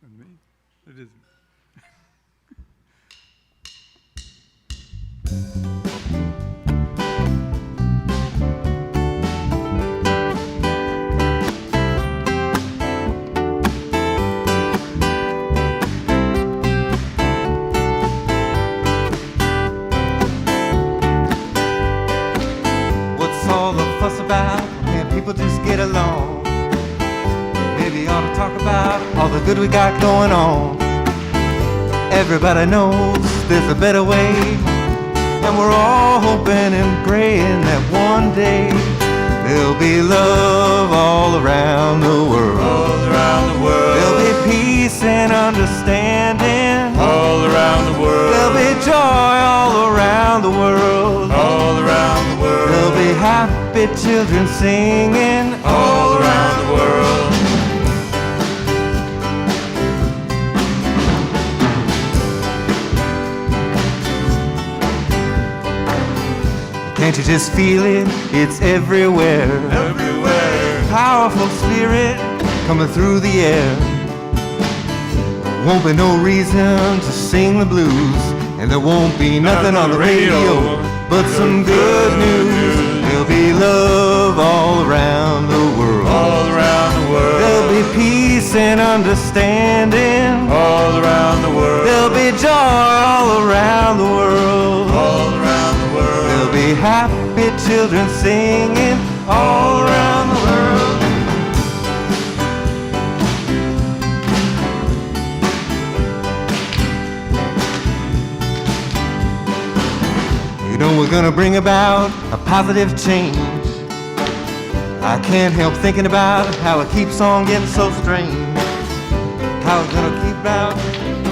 And me? It isn't. What's all the fuss about? Can't people just get along? Maybe ought to talk about all the good we got going on. Everybody knows there's a better way, and we're all hoping and praying that one day there'll be love all around the world. All around the world. There'll be peace and understanding. All around the world. There'll be joy all around the world. All around the world. There'll be happy children singing All around the world. Can't you just feel it? It's everywhere. Everywhere. Powerful spirit coming through the air. Won't be no reason to sing the blues, and there won't be nothing on the radio but some good news. There'll be love all around the world. All around the world. There'll be peace and understanding. All around the world. There'll be joy all around the world. All around the world. There'll be happy children singing all around the world. You know we're gonna bring about a positive change. I can't help thinking about how it keeps on getting so strange. How it's gonna keep out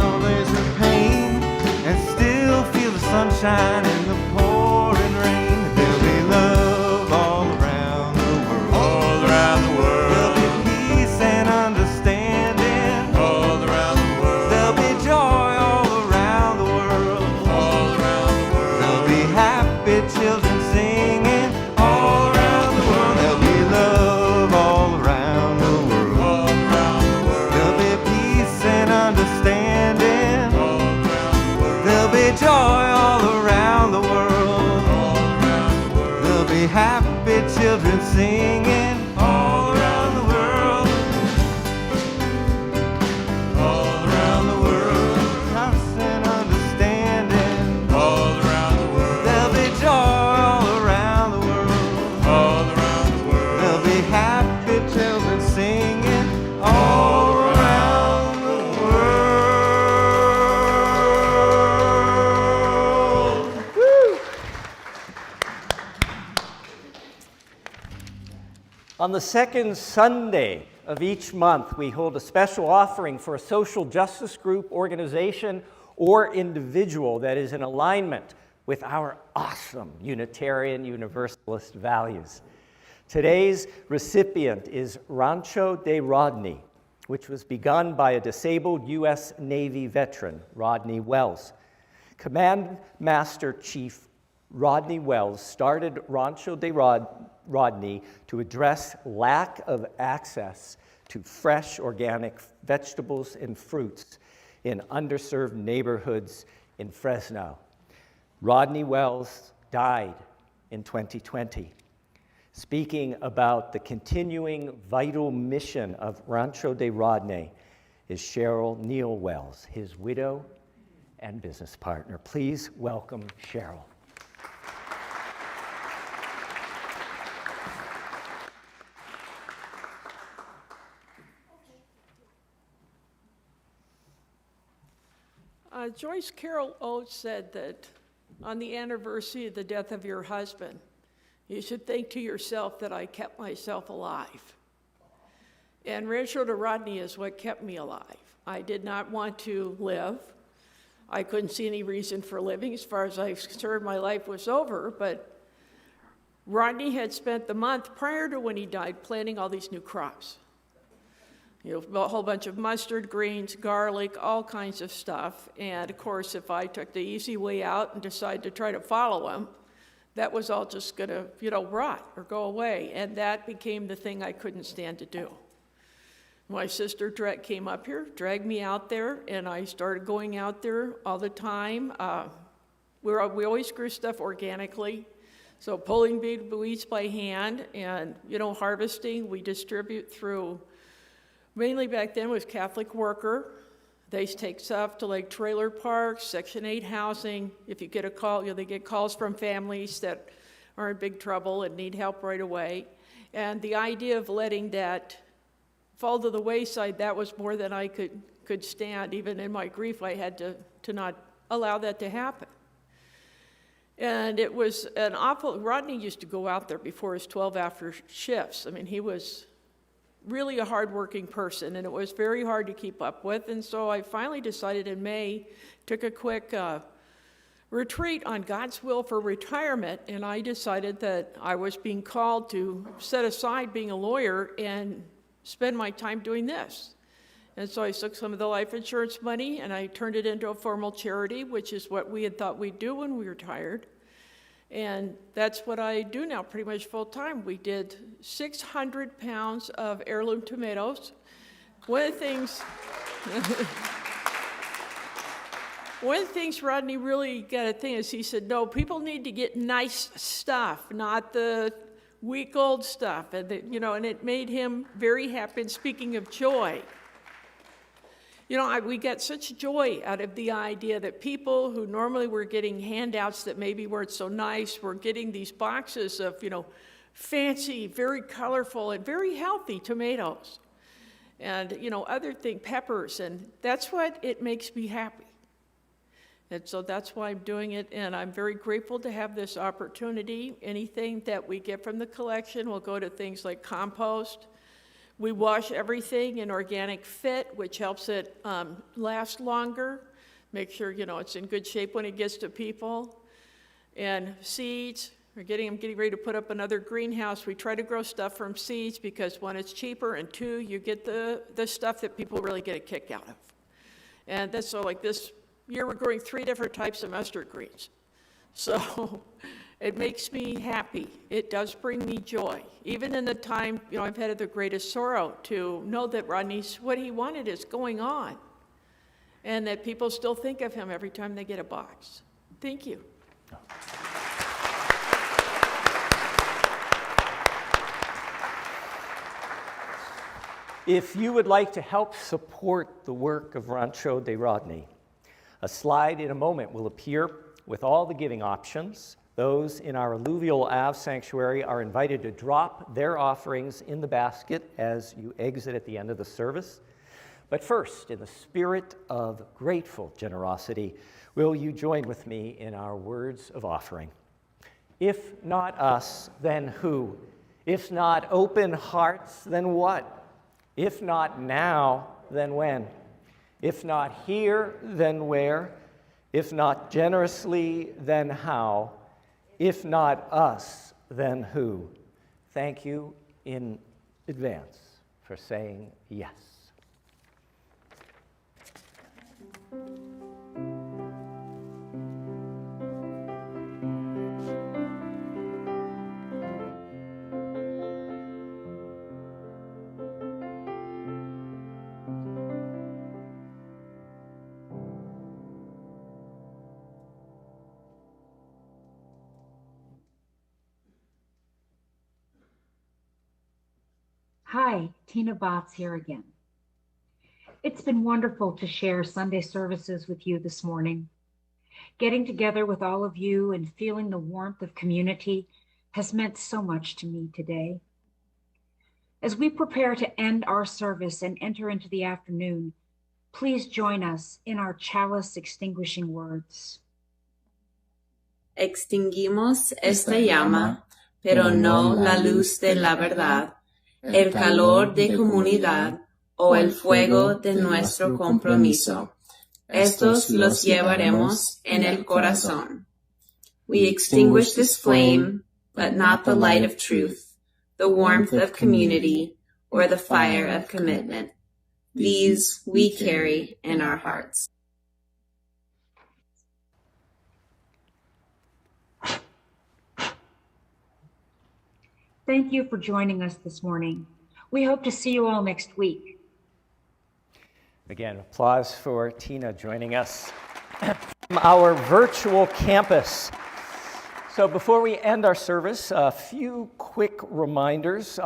all this pain and still feel the sunshine in the pouring rain. There'll be love all around the world. All around the There'll world. be peace and understanding. All around the world. There'll be joy all around the world. All around the world. There'll be happy children singing all around the world. There'll be love all around the world. All around the world. There'll be peace and understanding. All around the world. There'll be joy all around the world. All around the world. There'll be happy children singing all around the world. All around the world. Peace and understanding. All around the world. There'll be joy all around the world. All around the world. There'll be happy children singing all around the world. On the second Sunday of each month, we hold a special offering for a social justice group, organization, or individual that is in alignment with our awesome Unitarian Universalist values. Today's recipient is Rancho de Rodney, which was begun by a disabled U.S. Navy veteran, Rodney Wells. Command Master Chief Rodney Wells started Rancho de Rodney to address lack of access to fresh organic vegetables and fruits in underserved neighborhoods in Fresno. Rodney Wells died in 2020. Speaking about the continuing vital mission of Rancho de Rodney is Cheryl Neal Wells, his widow and business partner. Please welcome Cheryl. Joyce Carol Oates said that on the anniversary of the death of your husband, you should think to yourself that I kept myself alive. And Rancho de Rodney is what kept me alive. I did not want to live. I couldn't see any reason for living. As far as I was concerned, my life was over. But Rodney had spent the month prior to when he died planting all these new crops. You know, a whole bunch of mustard, greens, garlic, all kinds of stuff. And of course, if I took the easy way out and decided to try to follow him, that was all just gonna, rot or go away. And that became the thing I couldn't stand to do. My sister came up here, dragged me out there, and I started going out there all the time. We always grew stuff organically. So pulling weeds by hand and, harvesting, we distribute through, mainly back then was Catholic Worker. They take stuff to like trailer parks, Section 8 housing. If you get a call, they get calls from families that are in big trouble and need help right away. And the idea of letting that fall to the wayside, that was more than I could stand. Even in my grief, I had to not allow that to happen. And it was an awful, Rodney used to go out there before his 12 after shifts. I mean, he was really a hardworking person, and it was very hard to keep up with. And so I finally decided in May, took a quick retreat on God's will for retirement, and I decided that I was being called to set aside being a lawyer and spend my time doing this. And so I took some of the life insurance money and I turned it into a formal charity, which is what we had thought we'd do when we retired. And that's what I do now pretty much full time. We did 600 pounds of heirloom tomatoes. One of the things Rodney really got a thing is he said, no, people need to get nice stuff, not the week-old stuff. And, and it made him very happy. And speaking of joy, we got such joy out of the idea that people who normally were getting handouts that maybe weren't so nice were getting these boxes of, fancy, very colorful, and very healthy tomatoes. And, other things, peppers, and that's what it makes me happy. And so that's why I'm doing it, and I'm very grateful to have this opportunity. Anything that we get from the collection will go to things like compost. We wash everything in organic fit, which helps it last longer, make sure, it's in good shape when it gets to people. And seeds, I'm getting ready to put up another greenhouse. We try to grow stuff from seeds because one, it's cheaper, and two, you get the stuff that people really get a kick out of. And that's so like this year we're growing 3 different types of mustard greens. So it makes me happy. It does bring me joy. Even in the time, I've had the greatest sorrow to know that Rodney's, what he wanted is going on. And that people still think of him every time they get a box. Thank you. If you would like to help support the work of Rancho de Rodney, a slide in a moment will appear with all the giving options. Those in our Alluvial Ave sanctuary are invited to drop their offerings in the basket as you exit at the end of the service. But first, in the spirit of grateful generosity, will you join with me in our words of offering? If not us, then who? If not open hearts, then what? If not now, then when? If not here, then where? If not generously, then how? If not us, then who? Thank you in advance for saying yes. Hi, Tina Botts here again. It's been wonderful to share Sunday services with you this morning. Getting together with all of you and feeling the warmth of community has meant so much to me today. As we prepare to end our service and enter into the afternoon, please join us in our Chalice Extinguishing words. Extinguimos esta llama, pero no la luz de la verdad, el calor de comunidad o el fuego de nuestro compromiso. Estos los llevaremos en el corazón. We extinguish this flame, but not the light of truth, the warmth of community, or the fire of commitment. These we carry in our hearts. Thank you for joining us this morning. We hope to see you all next week. Again, applause for Tina joining us from our virtual campus. So before we end our service, a few quick reminders.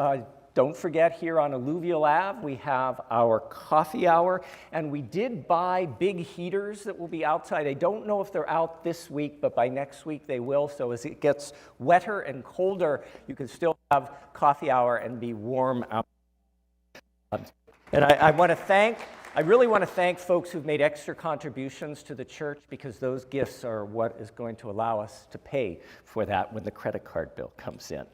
Don't forget, here on Alluvial Ave, we have our coffee hour, and we did buy big heaters that will be outside. I don't know if they're out this week, but by next week they will. So as it gets wetter and colder, you can still have coffee hour and be warm out. And I really want to thank folks who've made extra contributions to the church, because those gifts are what is going to allow us to pay for that when the credit card bill comes in.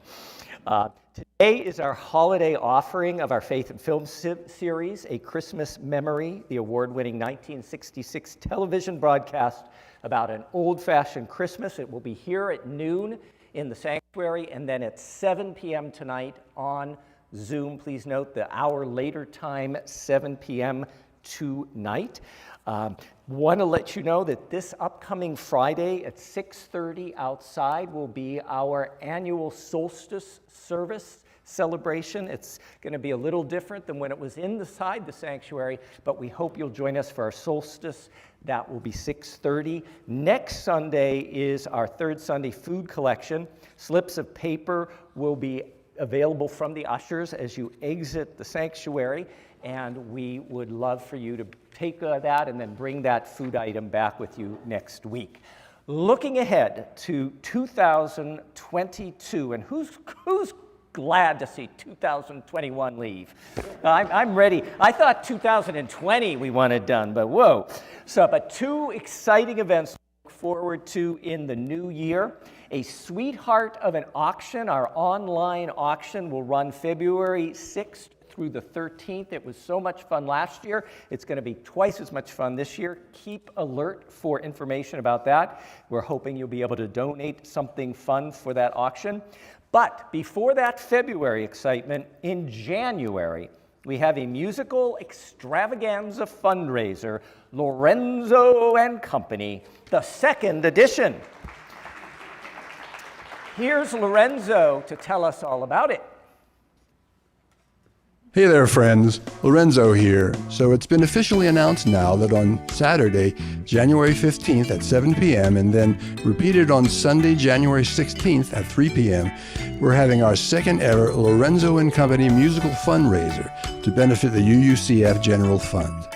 Today is our holiday offering of our Faith and Film series, A Christmas Memory, the award-winning 1966 television broadcast about an old-fashioned Christmas. It will be here at noon in the sanctuary, and then at 7 p.m. tonight on Zoom. Please note the hour later time, 7 p.m. tonight. Want to let you know that this upcoming Friday at 6:30 outside will be our annual solstice service celebration. It's going to be a little different than when it was inside the sanctuary, but we hope you'll join us for our solstice. That will be 6:30. Next Sunday is our third Sunday food collection. Slips of paper will be available from the ushers as you exit the sanctuary, and we would love for you to take that and then bring that food item back with you next week. Looking ahead to 2022, and who's glad to see 2021 leave? I'm ready. I thought 2020 we wanted done, but whoa. But two exciting events to look forward to in the new year. A sweetheart of an auction, our online auction, will run February 6th through the 13th. It was so much fun last year. It's going to be twice as much fun this year. Keep alert for information about that. We're hoping you'll be able to donate something fun for that auction. But before that February excitement, in January, we have a musical extravaganza fundraiser, Lorenzo and Company, the second edition. Here's Lorenzo to tell us all about it. Hey there, friends. Lorenzo here. So it's been officially announced now that on Saturday, January 15th at 7 p.m. and then repeated on Sunday, January 16th at 3 p.m., we're having our second ever Lorenzo and Company musical fundraiser to benefit the UUCF General Fund.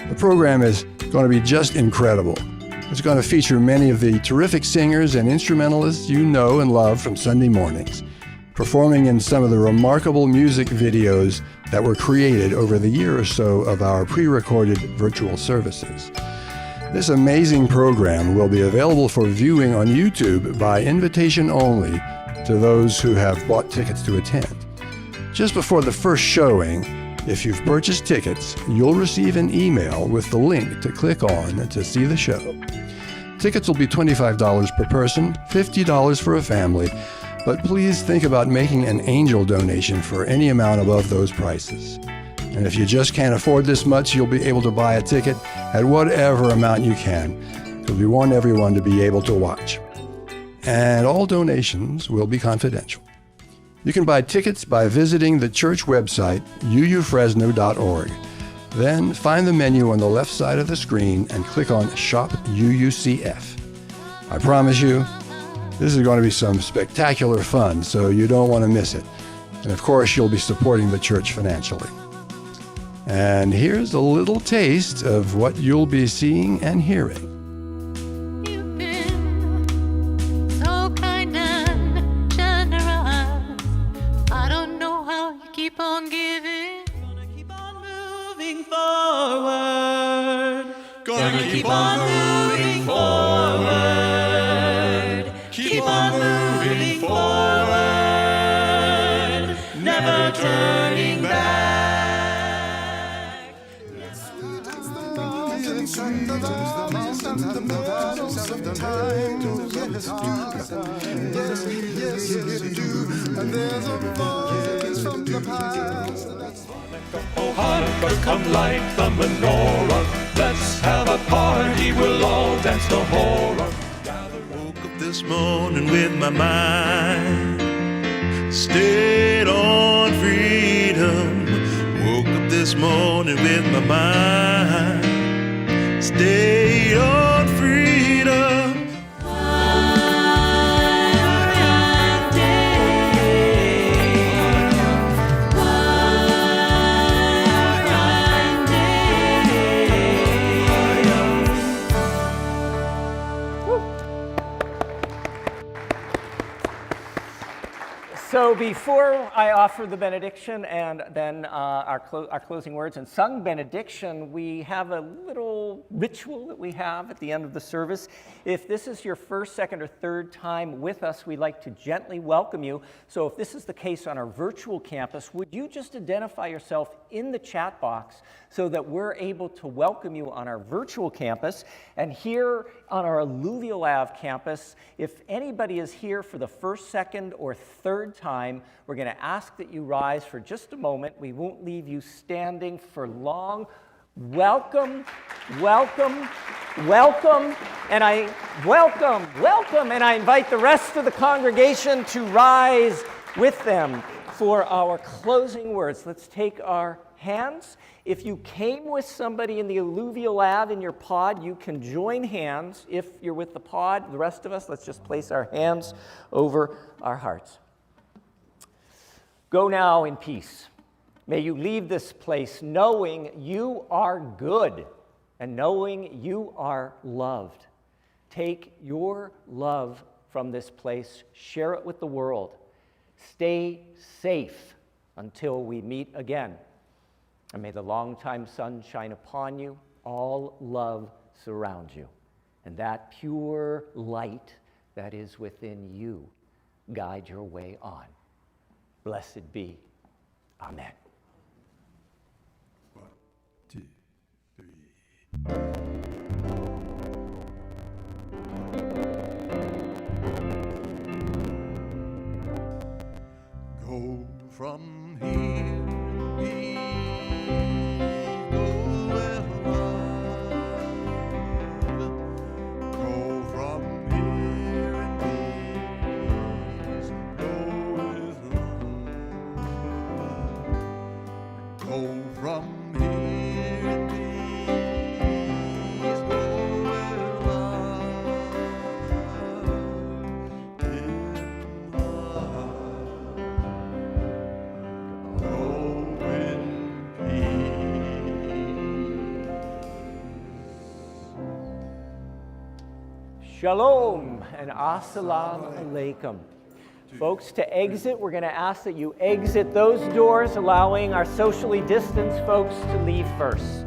The program is going to be just incredible. It's going to feature many of the terrific singers and instrumentalists you know and love from Sunday mornings, performing in some of the remarkable music videos that were created over the year or so of our pre-recorded virtual services. This amazing program will be available for viewing on YouTube by invitation only to those who have bought tickets to attend. Just before the first showing, If you've purchased tickets, you'll receive an email with the link to click on to see the show. Tickets will be $25 per person, $50 for a family, but please think about making an angel donation for any amount above those prices. And if you just can't afford this much, you'll be able to buy a ticket at whatever amount you can, because we want everyone to be able to watch. And all donations will be confidential. You can buy tickets by visiting the church website, uufresno.org. Then find the menu on the left side of the screen and click on Shop UUCF. I promise you, this is going to be some spectacular fun, so you don't want to miss it. And of course, you'll be supporting the church financially. And here's a little taste of what you'll be seeing and hearing. You've been so kind and generous. I don't know how you keep on giving. Gonna keep on moving forward. Gonna keep on moving forward. Keep on moving forward. Never turning back. Oh, Hanukkah, come light the menorah. Let's have a party, we'll all dance the horror. Woke up this morning with my mind stayed on freedom. Woke up this morning with my mind stayed on freedom. So before I offer the benediction and then our closing words and sung benediction, we have a little ritual that we have at the end of the service. If this is your first, second, or third time with us, we'd like to gently welcome you. So if this is the case on our virtual campus, would you just identify yourself in the chat box so that we're able to welcome you on our virtual campus? And here on our Alluvial Ave campus, if anybody is here for the first, second, or third time, we're going to ask that you rise for just a moment. We won't leave you standing for long. Welcome, welcome, welcome, and I invite the rest of the congregation to rise with them for our closing words. Let's take our hands. If you came with somebody in the Alluvial Ave in your pod, you can join hands. If you're with the pod, the rest of us, let's just place our hands over our hearts. Go now in peace. May you leave this place knowing you are good and knowing you are loved. Take your love from this place, share it with the world. Stay safe until we meet again. And may the longtime sun shine upon you, all love surround you, and that pure light that is within you guide your way on. Blessed be. Amen. 1, 2, 3. Go from here. Shalom and assalamu alaikum. Folks, to exit, we're going to ask that you exit those doors, allowing our socially distanced folks to leave first.